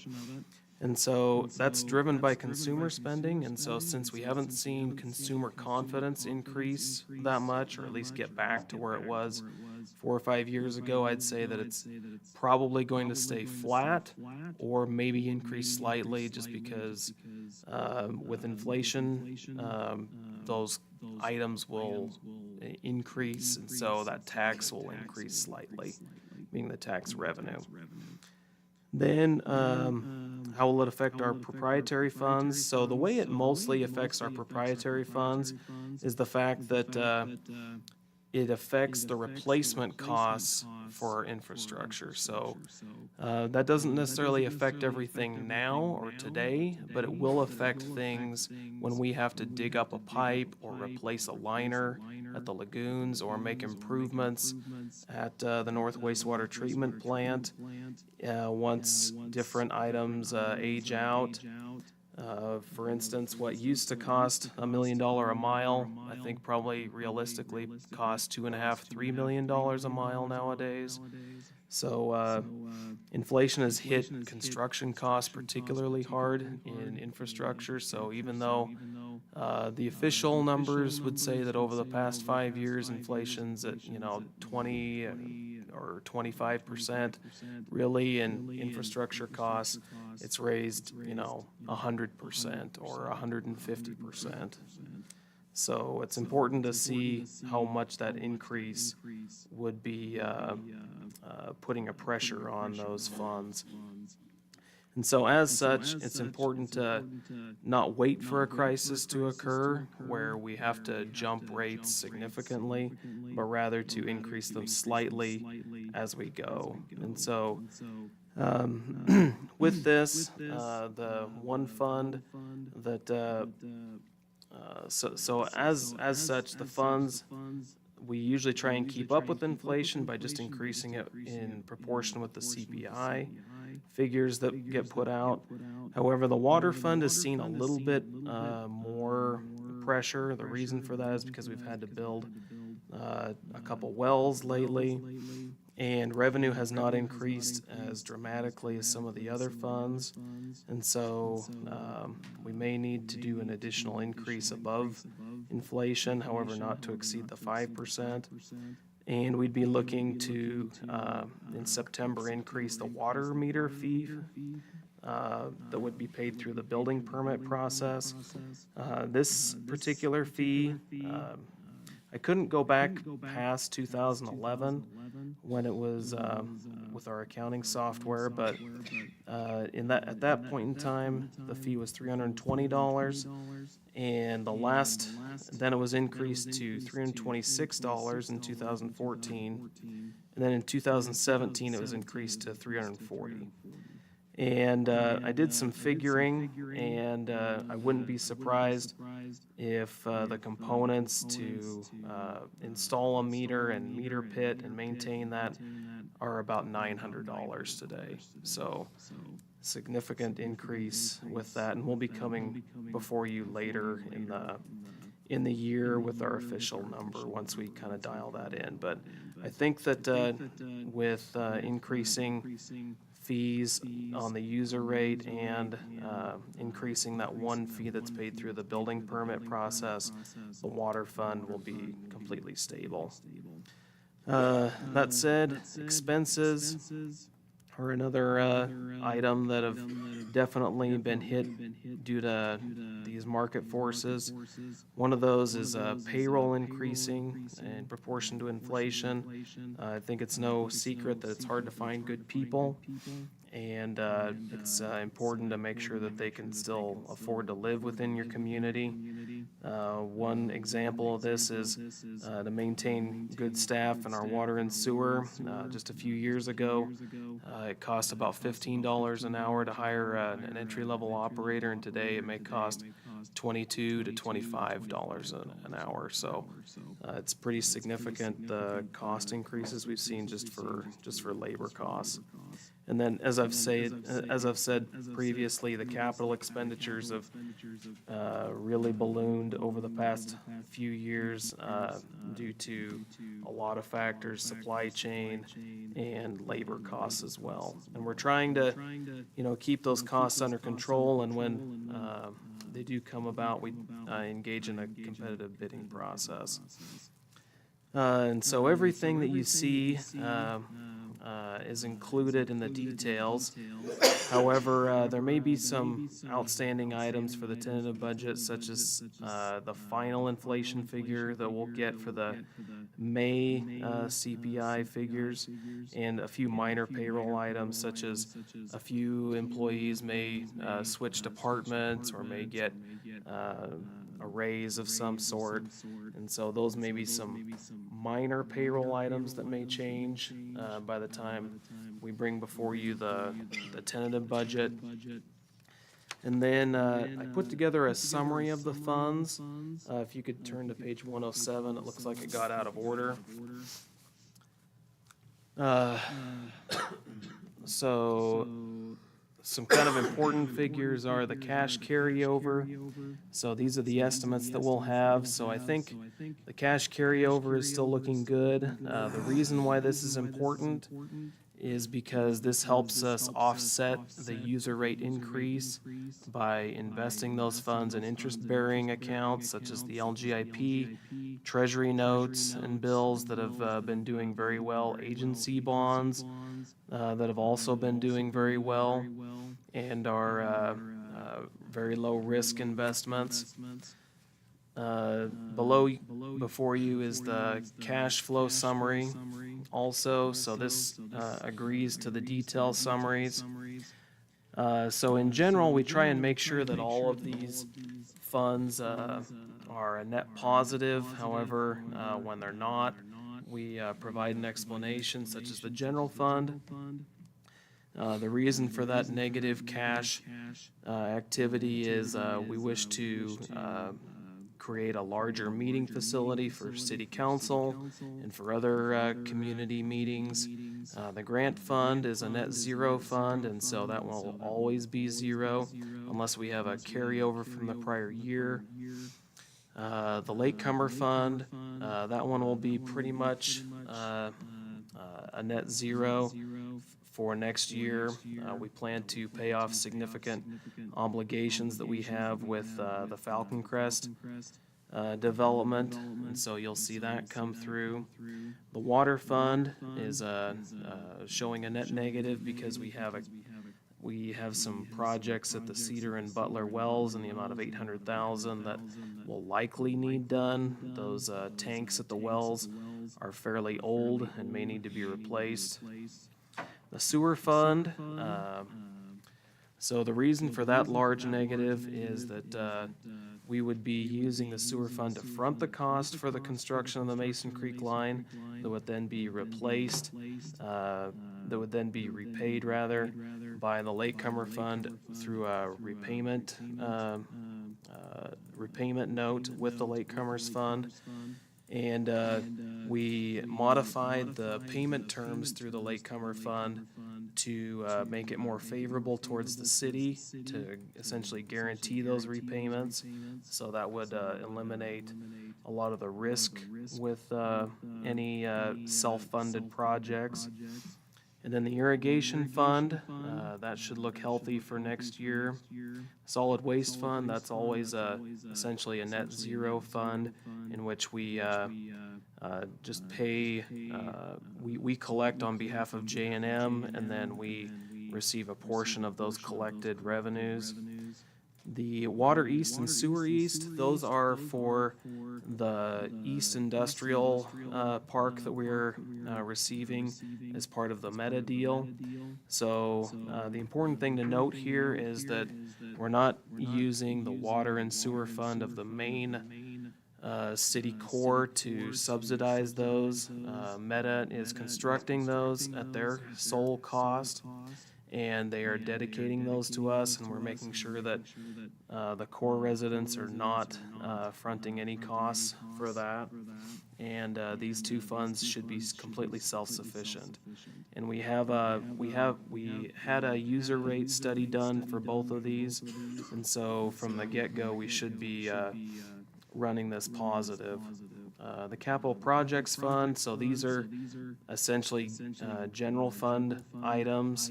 And so that's driven by consumer spending, and so since we haven't seen consumer confidence increase that much, or at least get back to where it was 4 or 5 years ago, I'd say that it's probably going to stay flat or maybe increase slightly, just because with inflation, those items will increase, and so that tax will increase slightly, being the tax revenue. Then, how will it affect our proprietary funds? So the way it mostly affects our proprietary funds is the fact that it affects the replacement costs for our infrastructure. So that doesn't necessarily affect everything now or today, but it will affect things when we have to dig up a pipe or replace a liner at the lagoons or make improvements at the North Wastewater Treatment Plant. Once different items age out, for instance, what used to cost $1 million a mile, I think probably realistically costs $2.5–3 million a mile nowadays. So inflation has hit construction costs particularly hard in infrastructure. So even though the official numbers would say that over the past 5 years inflation's at 20 or 25%, really in infrastructure costs it's raised 100% or 150%. So it's important to see how much that increase would be putting a pressure on those funds. And so as such, it's important to not wait for a crisis to occur where we have to jump rates significantly, but rather to increase them slightly as we go. And so with this, the one fund that so as such, the funds, we usually try and keep up with inflation by just increasing it in proportion with the CPI figures that get put out. However, the water fund has seen a little bit more pressure. The reason for that is because we've had to build a couple wells lately, and revenue has not increased as dramatically as some of the other funds. And so we may need to do an additional increase above inflation, however, not to exceed the 5%. And we'd be looking to, in September, increase the water meter fee that would be paid through the building permit process. This particular fee, I couldn't go back past 2011 when it was with our accounting software, but at that point in time, the fee was $320, and then it was increased to $326 in 2014, and then in 2017 it was increased to $340. And I did some figuring, and I wouldn't be surprised if the components to install a meter and meter pit and maintain that are about $900 today. So significant increase with that, and we'll be coming before you later in the year with our official number once we kind of dial that in. But I think that with increasing fees on the user rate and increasing that one fee that's paid through the building permit process, the water fund will be completely stable. That said, expenses are another item that have definitely been hit due to these market forces. One of those is payroll increasing in proportion to inflation. I think it's no secret that it's hard to find good people, and it's important to make sure that they can still afford to live within your community. One example of this is to maintain good staff in our water and sewer. Just a few years ago, it cost about $15 an hour to hire an entry-level operator, and today it may cost $22 to $25 an hour. So it's pretty significant, the cost increases we've seen just for labor costs. And then, as I've said previously, the capital expenditures have really ballooned over the past few years due to a lot of factors, supply chain and labor costs as well. And we're trying to, keep those costs under control. And when they do come about, we engage in a competitive bidding process. And so everything that you see is included in the details. However, there may be some outstanding items for the tentative budget, such as the final inflation figure that we'll get for the May CPI figures, and a few minor payroll items, such as a few employees may switch departments or may get a raise of some sort. And so those may be some minor payroll items that may change by the time we bring before you the tentative budget. And then I put together a summary of the funds. If you could turn to page 107, it looks like it got out of order. So some kind of important figures are the cash carryover. So these are the estimates that we'll have. So I think the cash carryover is still looking good. The reason why this is important is because this helps us offset the user rate increase by investing those funds in interest-bearing accounts such as the LGIP, treasury notes and bills that have been doing very well, agency bonds that have also been doing very well, and our very low-risk investments. Before you is the cash flow summary also, so this agrees to the detail summaries. So in general, we try and make sure that all of these funds are a net positive. However, when they're not, we provide an explanation, such as the general fund. The reason for that negative cash activity is we wish to create a larger meeting facility for city council and for other community meetings. The grant fund is a net zero fund, and so that will always be zero unless we have a carryover from the prior year. The latecomer fund, that one will be pretty much a net zero for next year. We plan to pay off significant obligations that we have with the Falcon Crest development, and so you'll see that come through. The water fund is showing a net negative because we have some projects at the Cedar and Butler wells in the amount of $800,000 that will likely need done. Those tanks at the wells are fairly old and may need to be replaced. The sewer fund, so the reason for that large negative is that we would be using the sewer fund to front the cost for the construction of the Mason Creek line that would then be replaced, that would then be repaid rather by the latecomer fund through a repayment note with the latecomers fund. And we modified the payment terms through the latecomer fund to make it more favorable towards the city, to essentially guarantee those repayments. So that would eliminate a lot of the risk with any self-funded projects. And then the irrigation fund, that should look healthy for next year. Solid waste fund, that's always essentially a net zero fund in which we just pay, we collect on behalf of J&M, and then we receive a portion of those collected revenues. The water east and sewer east, those are for the East Industrial Park that we're receiving as part of the Meta deal. So the important thing to note here is that we're not using the water and sewer fund of the main city core to subsidize those. Meta is constructing those at their sole cost, and they are dedicating those to us, and we're making sure that the core residents are not fronting any costs for that. And these two funds should be completely self-sufficient. And we had a user rate study done for both of these, and so from the get-go, we should be running this positive. The capital projects fund, so these are essentially general fund items,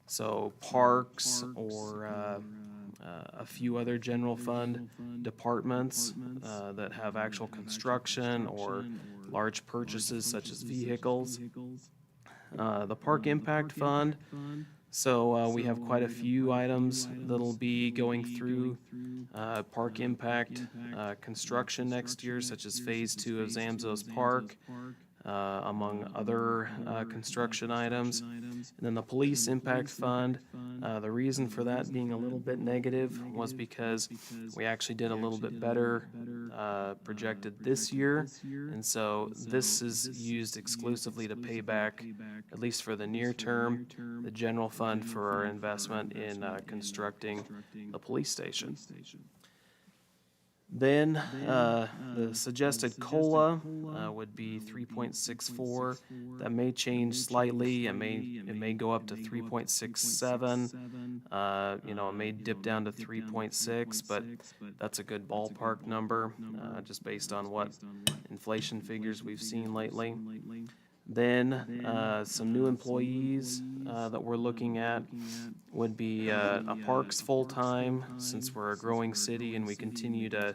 so parks or a few other general fund departments that have actual construction or large purchases such as vehicles. The park impact fund, so we have quite a few items that'll be going through park impact construction next year, such as Phase 2 of Zamzows Park, among other construction items. And then the police impact fund, the reason for that being a little bit negative was because we actually did a little bit better projected this year. And so this is used exclusively to pay back, at least for the near term, the general fund for our investment in constructing the police station. Then the suggested COLA would be 3.64. That may change slightly. It may go up to 3.67. It may dip down to 3.6, but that's a good ballpark number, just based on what inflation figures we've seen lately. Then some new employees that we're looking at would be a parks full-time, since we're a growing city and we continue to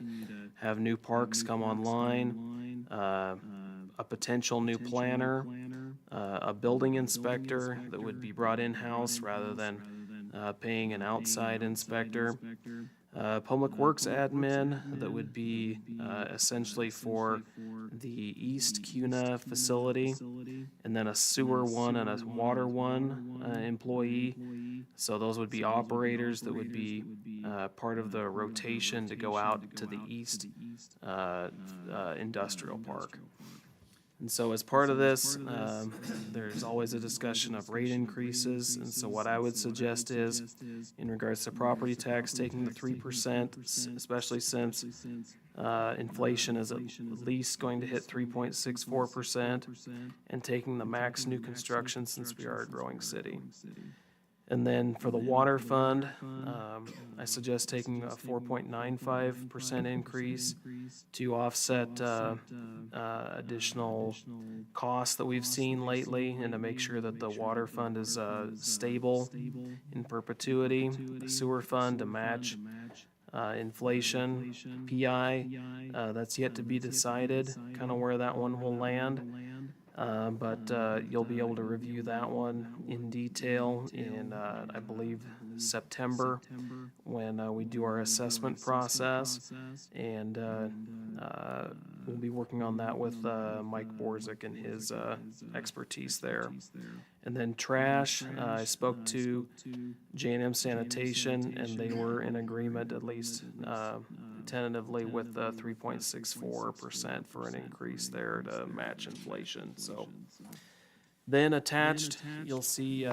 have new parks come online, a potential new planner, a building inspector that would be brought in-house rather than paying an outside inspector. Public Works admin that would be essentially for the East CUNA facility, and then a sewer one and a water one employee. So those would be operators that would be part of the rotation to go out to the East Industrial Park. And so as part of this, there's always a discussion of rate increases. And so what I would suggest is, in regards to property tax, taking the 3%, especially since inflation is at least going to hit 3.64%, and taking the max new construction since we are a growing city. And then for the water fund, I suggest taking a 4.95% increase to offset additional costs that we've seen lately, and to make sure that the water fund is stable in perpetuity. The sewer fund to match inflation. PI, that's yet to be decided, kind of where that one will land. But you'll be able to review that one in detail in, I believe, September, when we do our assessment process. And we'll be working on that with Mike Borzik and his expertise there. And then trash, I spoke to J&M Sanitation, and they were in agreement, at least tentatively, with 3.64% for an increase there to match inflation. So then attached, you'll see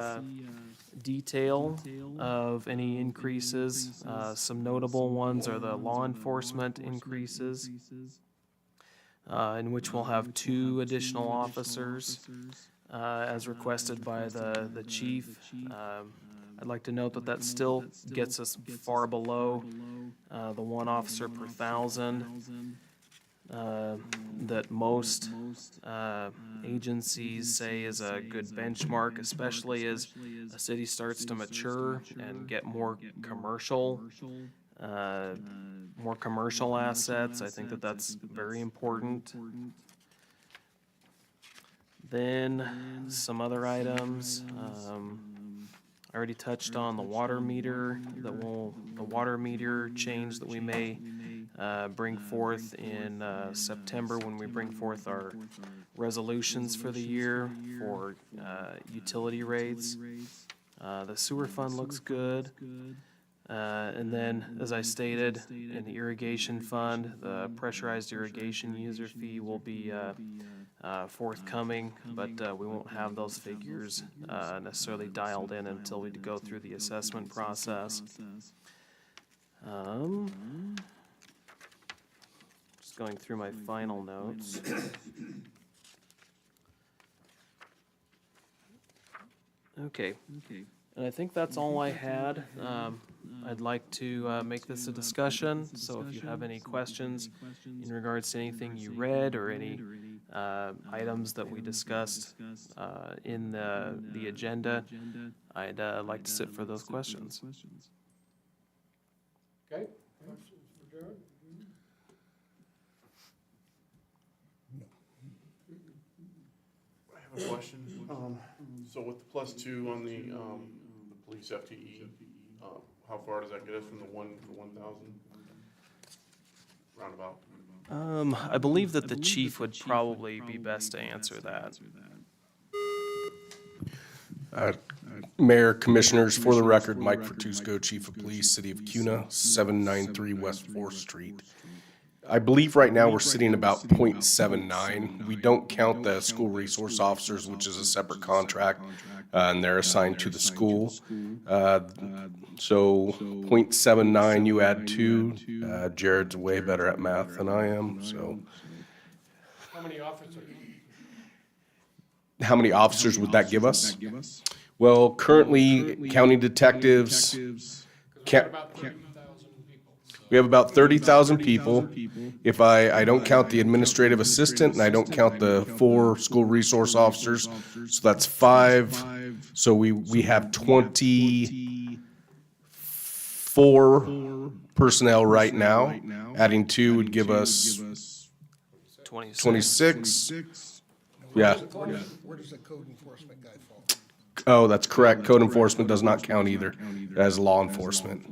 detail of any increases. Some notable ones are the law enforcement increases, in which we'll have 2 additional officers, as requested by the chief. I'd like to note that that still gets us far below the 1 officer per 1,000 that most agencies say is a good benchmark, especially as a city starts to mature and get more commercial assets. I think that that's very important. Then some other items. I already touched on the water meter, the water meter change that we may bring forth in September when we bring forth our resolutions for the year for utility rates. The sewer fund looks good. And then, as I stated, in the irrigation fund, the pressurized irrigation user fee will be forthcoming, but we won't have those figures necessarily dialed in until we go through the assessment process. Just going through my final notes. Okay. And I think that's all I had. I'd like to make this a discussion, so if you have any questions in regards to anything you read or any items that we discussed in the agenda, I'd like to sit for those questions. Okay, questions for Jared? I have a question. So with the +2 on the police FTE, how far does that get us from the 1 to 1,000? Roundabout. I believe that the chief would probably be best to answer that. Mayor, Commissioners, for the record, Mike Fertusco, Chief of Police, City of Cuna, 793 West 4th Street. I believe right now we're sitting about .79. We don't count the school resource officers, which is a separate contract, and they're assigned to the school. So .79, you add 2. Jared's way better at math than I am, so. How many officers? How many officers would that give us? Well, currently, county detectives, we have about 30,000 people. If I don't count the administrative assistant and I don't count the 4 school resource officers, so that's 5. So we have 24 personnel right now. Adding 2 would give us 26. Yeah. Where does the code enforcement guy fall? Oh, that's correct. Code enforcement does not count either as law enforcement.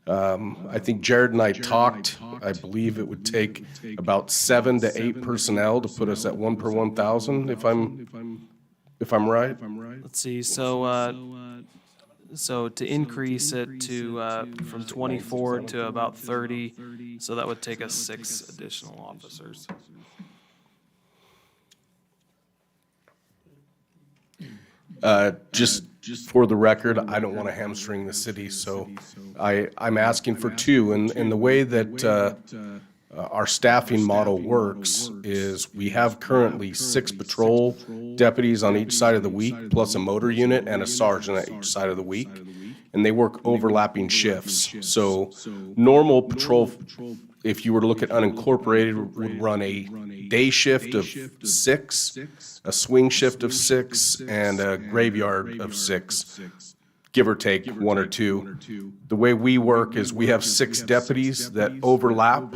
I think Jared and I talked, I believe it would take about 7 to 8 personnel to put us at 1 per 1,000, if I'm right. Let's see, so to increase it to, from 24 to about 30, so that would take us 6 additional officers. Just for the record, I don't want to hamstring the city, so I'm asking for 2. And the way that our staffing model works is we have currently 6 patrol deputies on each side of the week, plus a motor unit and a sergeant at each side of the week. And they work overlapping shifts. So normal patrol, if you were to look at unincorporated, would run a day shift of 6, a swing shift of 6, and a graveyard of 6, give or take 1 or 2. The way we work is we have 6 deputies that overlap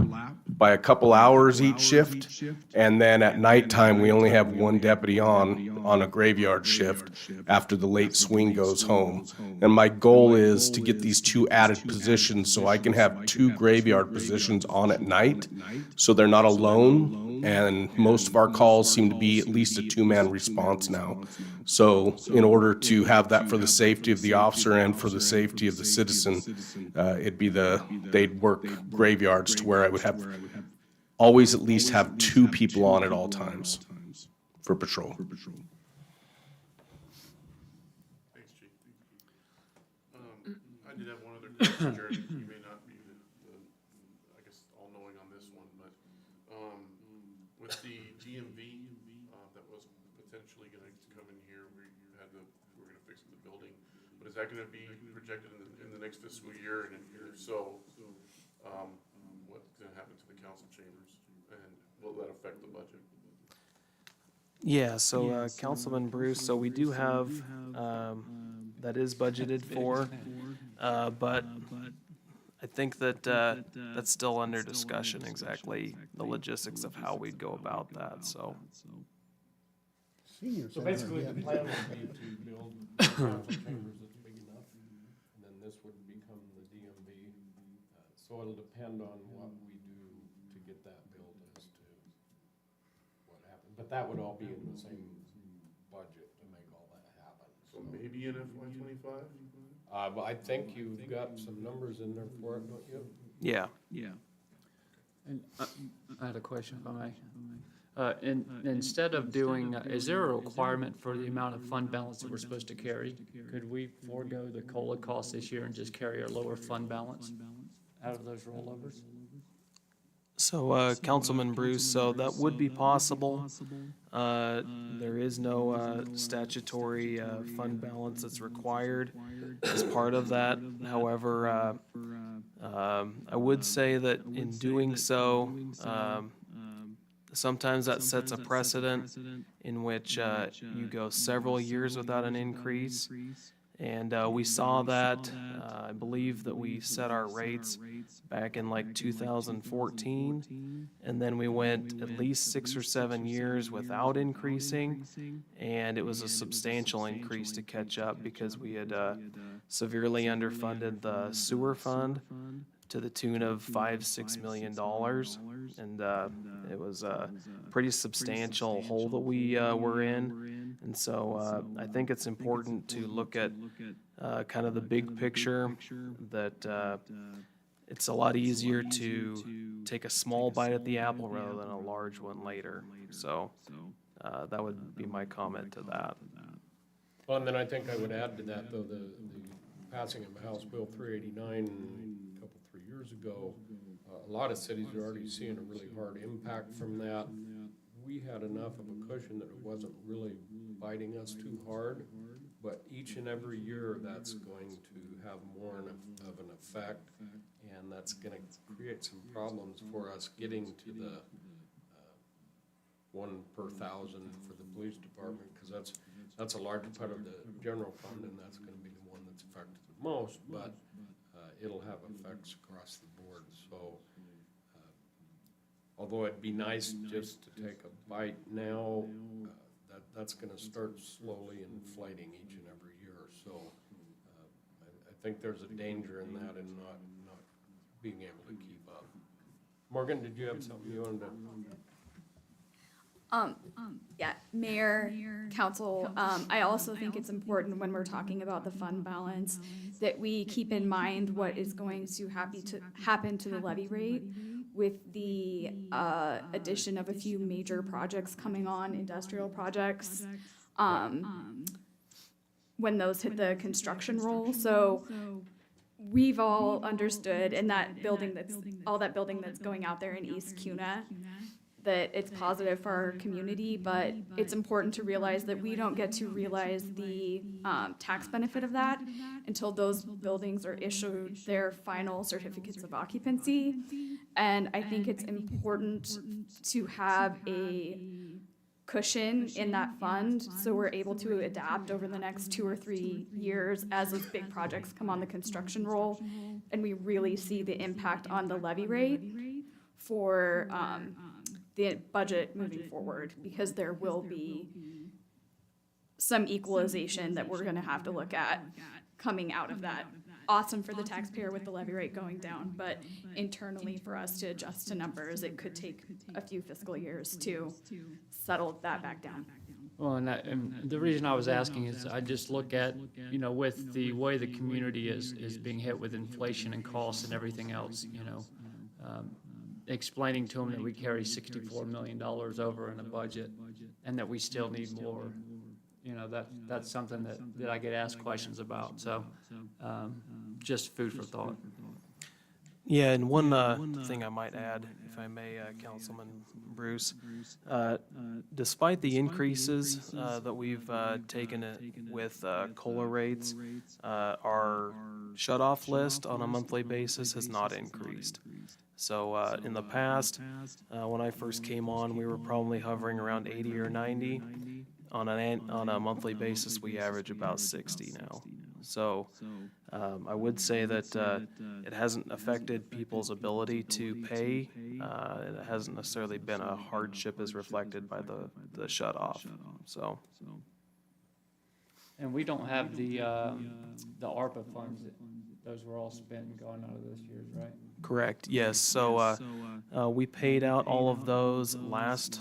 by a couple hours each shift, and then at nighttime, we only have 1 deputy on a graveyard shift after the late swing goes home. And my goal is to get these 2 added positions so I can have 2 graveyard positions on at night, so they're not alone. And most of our calls seem to be at least a 2-man response now. So in order to have that for the safety of the officer and for the safety of the citizen, they'd work graveyards to where I would have always at least have 2 people on at all times for patrol. Thanks, Chief. I did have one other question, Jared. You may not be I guess, all-knowing on this one, but with the DMV that was potentially going to come in here, we're going to fix the building, but is that going to be projected in the next fiscal year? And if so, what's going to happen to the council chambers, and will that affect the budget? Yeah, so Councilman Bruce, so we do have, that is budgeted for, but I think that that's still under discussion, exactly the logistics of how we'd go about that, so. So basically, the plan would be to build council chambers that's big enough, and then this would become the DMV. So it'll depend on what we do get that built as to what happened. But that would all be in the same budget to make all that happen. So maybe in FY '25? But I think you've got some numbers in there for it, don't you? Yeah. And I had a question, if I may. Instead of doing, is there a requirement for the amount of fund balance that we're supposed to carry? Could we forego the COLA cost this year and just carry our lower fund balance out of those rollovers? So, Councilman Bruce, so that would be possible. There is no statutory fund balance that's required as part of that. However, I would say that in doing so, sometimes that sets a precedent in which you go several years without an increase. And we saw that, I believe that we set our rates back in like 2014. And then we went at least 6 or 7 years without increasing. And it was a substantial increase to catch up because we had severely underfunded the sewer fund to the tune of $5-6 million. And it was a pretty substantial hole that we were in. And so I think it's important to look at kind of the big picture, that it's a lot easier to take a small bite at the apple rather than a large one later. So that would be my comment to that. Well, and then I think I would add to that, though, the passing of House Bill 389 a couple, 3 years ago, a lot of cities are already seeing a really hard impact from that. We had enough of a cushion that it wasn't really biting us too hard, but each and every year that's going to have more of an effect, and that's going to create some problems for us getting to the 1 per 1,000 for the police department, because that's a large part of the general fund, and that's going to be the one that's affected the most, but it'll have effects across the board. So although it'd be nice just to take a bite now, that's going to start slowly inflating each and every year. So I think there's a danger in that, and not being able to keep up. Morgan, did you have something you wanted to? Yeah, Mayor, Council, I also think it's important when we're talking about the fund balance that we keep in mind what is going to happen to the levy rate with the addition of a few major projects coming on, industrial projects, when those hit the construction roll. So we've all understood in that building that's going out there in East Kuna, that it's positive for our community, but it's important to realize that we don't get to realize the tax benefit of that until those buildings are issued their final certificates of occupancy. And I think it's important to have a cushion in that fund so we're able to adapt over the next 2 or 3 years as those big projects come on the construction roll and we really see the impact on the levy rate for the budget moving forward, because there will be some equalization that we're going to have to look at coming out of that. Awesome for the taxpayer with the levy rate going down, but internally for us to adjust to numbers, it could take a few fiscal years to settle that back down. Well, and the reason I was asking is I just look at, with the way the community is being hit with inflation and costs and everything else, explaining to them that we carry $64 million over in a budget and that we still need more, that's something that I get asked questions about. So just food for thought. Yeah, and one thing I might add, if I may, Councilman Bruce, despite the increases that we've taken with COLA rates, our shut-off list on a monthly basis has not increased. So in the past, when I first came on, we were probably hovering around 80 or 90. On a monthly basis, we average about 60 now. So I would say that it hasn't affected people's ability to pay. It hasn't necessarily been a hardship as reflected by the shut-off. So. And we don't have the ARPA funds. Those were all spent and gone out of this year's, right? Correct, yes. So we paid out all of those last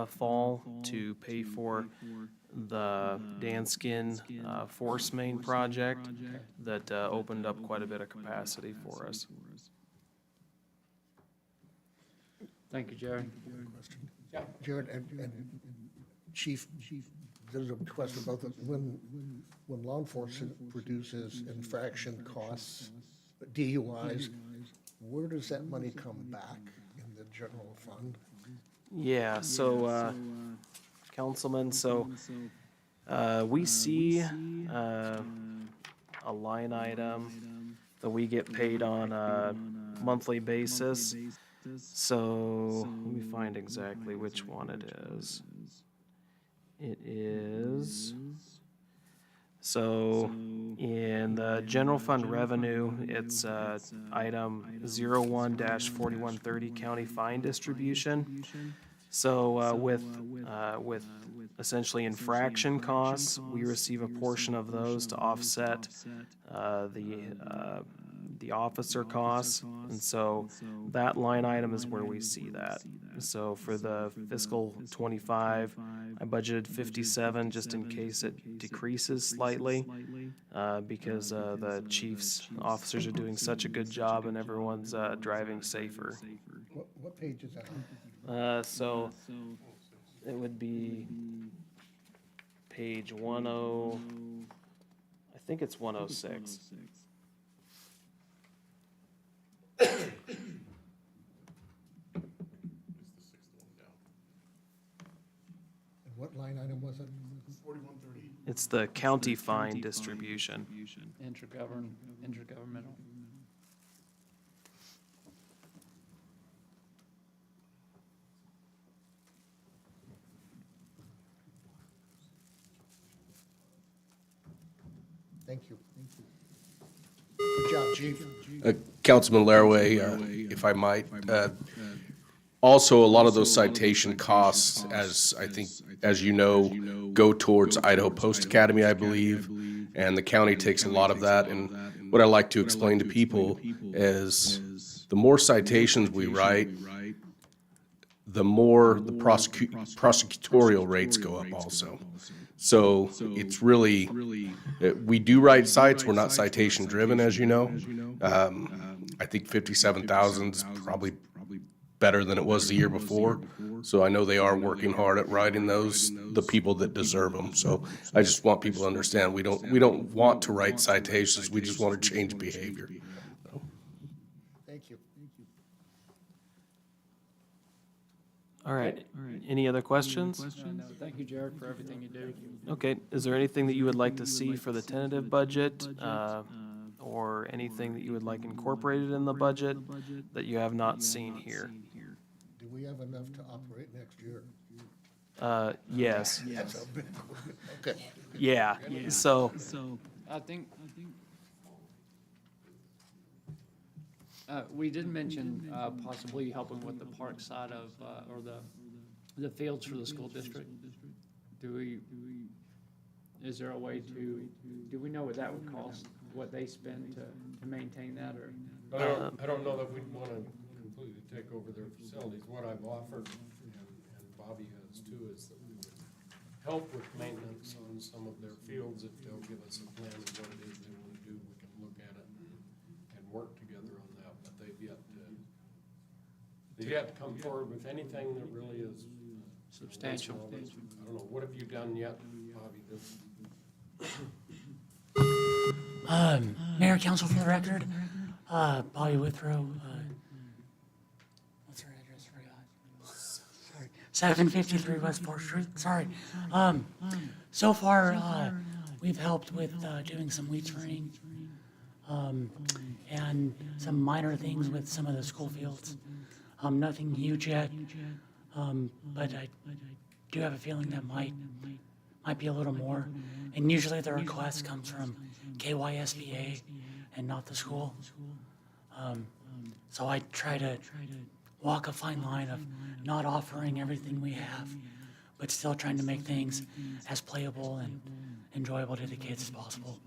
fall to pay for the Danskin force main project that opened up quite a bit of capacity for us. Thank you, Jared. Jared, and Chief, there's a question about when law enforcement produces infraction costs, DUIs, where does that money come back in the general fund? Yeah, so, Councilman, so we see a line item that we get paid on a monthly basis. So let me find exactly which one it is. It is, so in the general fund revenue, it's item 01-4130 county fine distribution. So with essentially infraction costs, we receive a portion of those to offset the officer costs, and so that line item is where we see that. So for the fiscal 25, I budgeted 57 just in case it decreases slightly, because the chief's officers are doing such a good job and everyone's driving safer. What page is that on? So it would be page 10, I think it's 106. And what line item was it? 4130. It's the county fine distribution. Intergovernmental. Thank you. Good job, Chief. Councilman Laraway, if I might, also a lot of those citation costs, as I think, as you know, go towards Idaho Post Academy, I believe, and the county takes a lot of that. And what I like to explain to people is the more citations we write, the more the prosecutorial rates go up also. So it's really, we do write cites, we're not citation driven, as you know. I think 57,000 is probably better than it was the year before. So I know they are working hard at writing those, the people that deserve them. So I just want people to understand, we don't want to write citations, we just want to change behavior. Thank you. All right, any other questions? No, thank you, Jared, for everything you do. Okay, is there anything that you would like to see for the tentative budget, or anything that you would like incorporated in the budget that you have not seen here? Do we have enough to operate next year? Yes. Yes. Okay. Yeah, so, I think, we did mention, possibly helping with the park side of, or the fields for the school district. Is there a way to, do we know what that would cost, what they spend to maintain that, or? I don't know that we'd want to completely take over their facilities. What I've offered, and Bobby has too, is that we would help with maintenance on some of their fields. If they'll give us a plan of what it is they want to do, we can look at it and work together on that. But they've yet to come forward with anything that really is Substantial. I don't know, what have you done yet, Bobby? Mayor, council, for the record, Bobby Withrow, what's her address? Sorry, 753 West 4th Street, sorry. So far, we've helped with doing some weed spraying, and some minor things with some of the school fields. Nothing huge yet, but I do have a feeling that might be a little more. And usually the request comes from KYSBA and not the school. So I try to walk a fine line of not offering everything we have, but still trying to make things as playable and enjoyable to the kids as possible.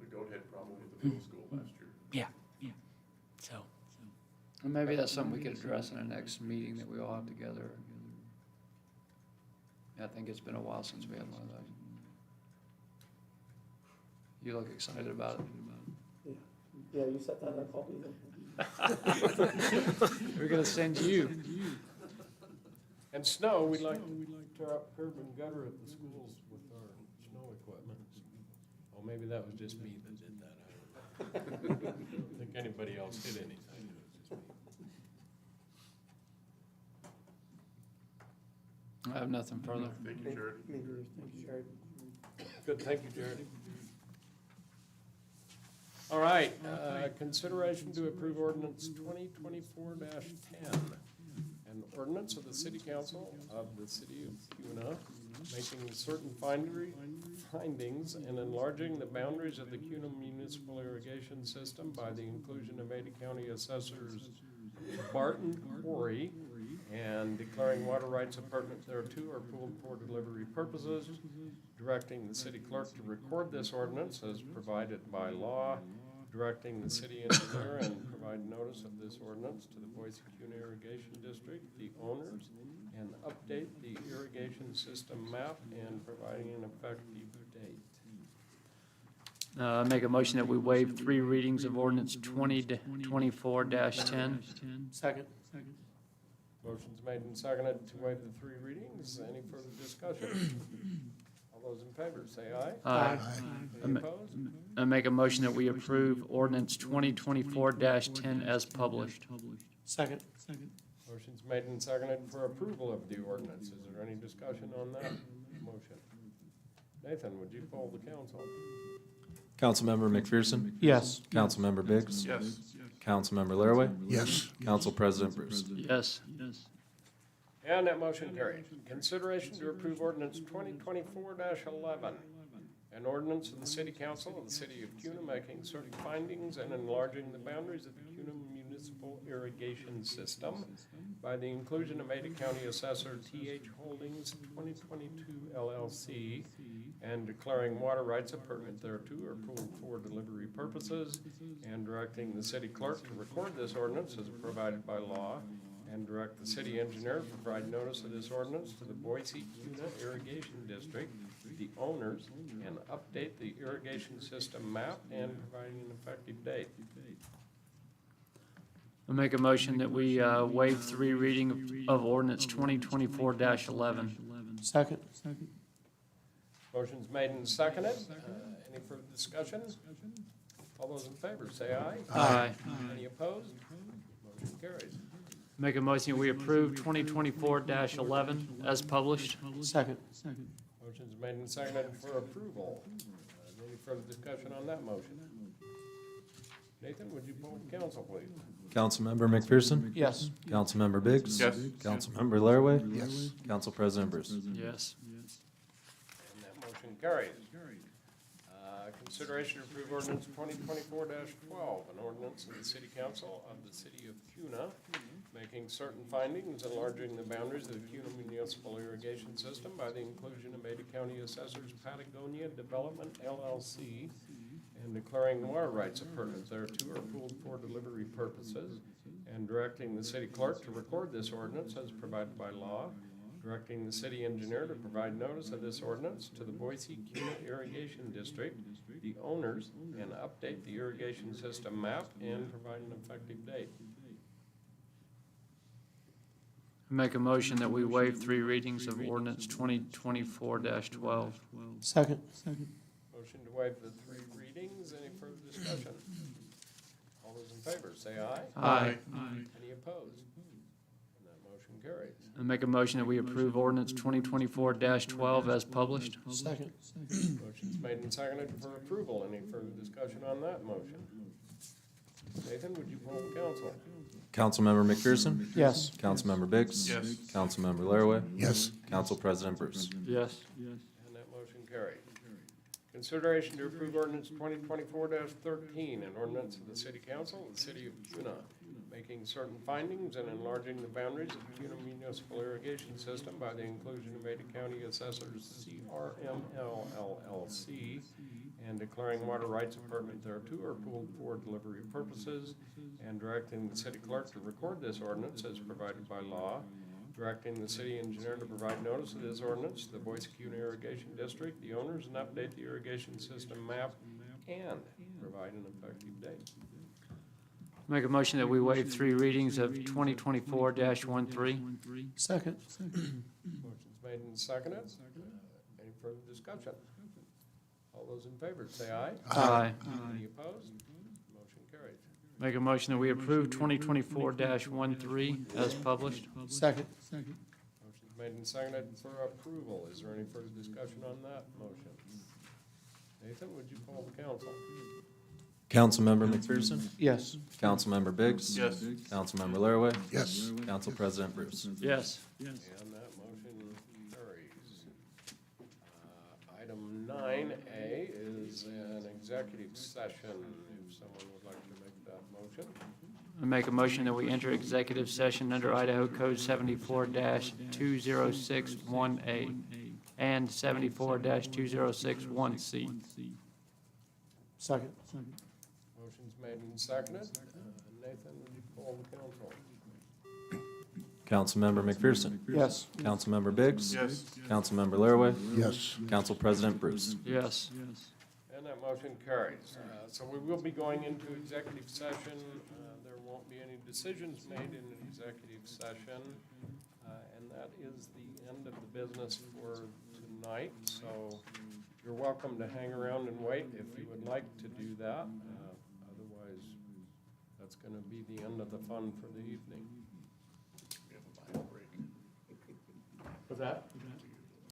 The goat head problem with the middle school last year. Yeah. Well, maybe that's something we could address in the next meeting that we all have together. I think it's been a while since we had one of those. You look excited about it. Yeah, you set that up, I'll be there. We're gonna send you. And snow, we'd like to tear up curb and gutter at the schools with our snow equipment. Oh, maybe that was just me that did that. I don't think anybody else did anything. It was just me. I have nothing further. Thank you, Jared. Thank you, Jared. Good, thank you, Jared. All right, consideration to approve ordinance 2024-10. An ordinance of the City Council of the City of Cuna making certain findings and enlarging the boundaries of the Cuna Municipal Irrigation System by the inclusion of Ada County Assessors Barton Quarry and declaring water rights appurtenant thereto are pooled for delivery purposes, directing the city clerk to record this ordinance as provided by law, directing the city engineer and provide notice of this ordinance to the Boise Cuna Irrigation District, the owners, and update the irrigation system map and providing an effective date. Make a motion that we waive 3 readings of ordinance 2024-10. Second. Motion's made and seconded to waive the 3 readings. Any further discussion? All those in favor, say aye. Aye. Any opposed? I make a motion that we approve ordinance 2024-10 as published. Second. Motion's made and seconded for approval of the ordinance. Is there any discussion on that motion? Nathan, would you poll the council? Councilmember McPherson? Yes. Councilmember Biggs? Yes. Councilmember Laraway? Yes. Council President Bruce? Yes. And that motion carried. Consideration to approve ordinance 2024-11. An ordinance of the City Council of the City of Cuna making certain findings and enlarging the boundaries of the Cuna Municipal Irrigation System by the inclusion of Ada County Assessor T.H. Holdings 2022 LLC and declaring water rights appurtenant thereto are pooled for delivery purposes and directing the city clerk to record this ordinance as provided by law and direct the city engineer to provide notice of this ordinance to the Boise Cuna Irrigation District, the owners, and update the irrigation system map and providing an effective date. I make a motion that we waive 3 reading of ordinance 2024-11. Second. Motion's made and seconded. Any further discussion? All those in favor, say aye. Aye. Any opposed? Motion carries. Make a motion that we approve 2024-11 as published. Second. Motion's made and seconded for approval. Any further discussion on that motion? Nathan, would you poll the council, please? Councilmember McPherson? Yes. Councilmember Biggs? Yes. Councilmember Laraway? Yes. Council President Bruce? Yes. And that motion carries. Consideration to approve ordinance 2024-12, an ordinance of the City Council of the City of Cuna making certain findings enlarging the boundaries of the Cuna Municipal Irrigation System by the inclusion of Ada County Assessors Patagonia Development LLC and declaring water rights appurtenant thereto are pooled for delivery purposes and directing the city clerk to record this ordinance as provided by law, directing the city engineer to provide notice of this ordinance to the Boise Cuna Irrigation District, the owners, and update the irrigation system map and provide an effective date. Make a motion that we waive 3 readings of ordinance 2024-12. Second. Motion to waive the 3 readings. Any further discussion? All those in favor, say aye. Aye. Any opposed? And that motion carries. I make a motion that we approve ordinance 2024-12 as published. Second. Motion's made and seconded for approval. Any further discussion on that motion? Nathan, would you poll the council? Councilmember McPherson? Yes. Councilmember Biggs? Yes. Councilmember Laraway? Yes. Council President Bruce? Yes. And that motion carried. Consideration to approve ordinance 2024-13, an ordinance of the City Council of the City of Cuna, making certain findings and enlarging the boundaries of the Cuna Municipal Irrigation System by the inclusion of Ada County Assessors CRML LLC and declaring water rights pertinent thereto are pooled for delivery purposes, and directing the city clerk to record this ordinance as provided by law, directing the city engineer to provide notice of this ordinance to the Boise County Irrigation District, the owners, and update the irrigation system map, and provide an effective date. Make a motion that we waive 3 readings of 2024-13. Second. Motion's made and seconded. Any further discussion? All those in favor, say aye. Aye. Any opposed? Motion carries. Make a motion that we approve 2024-13 as published. Second. Motion's made and seconded for approval. Is there any further discussion on that motion? Nathan, would you poll the council? Councilmember McPherson? Yes. Councilmember Biggs? Yes. Councilmember Laraway? Yes. Council President Bruce? Yes. And that motion carries. Item 9A is an executive session. If someone would like to make that motion. I make a motion that we enter executive session under Idaho Code 74-2061A and 74-2061C. Second. Motion's made and seconded. Nathan, would you poll the council? Councilmember McPherson? Yes. Councilmember Biggs? Yes. Councilmember Laraway? Yes. Council President Bruce? Yes. And that motion carries. So we will be going into executive session. There won't be any decisions made in an executive session. And that is the end of the business for tonight. So you're welcome to hang around and wait if you would like to do that. Otherwise, that's going to be the end of the fun for the evening. We have a bio break. What's that?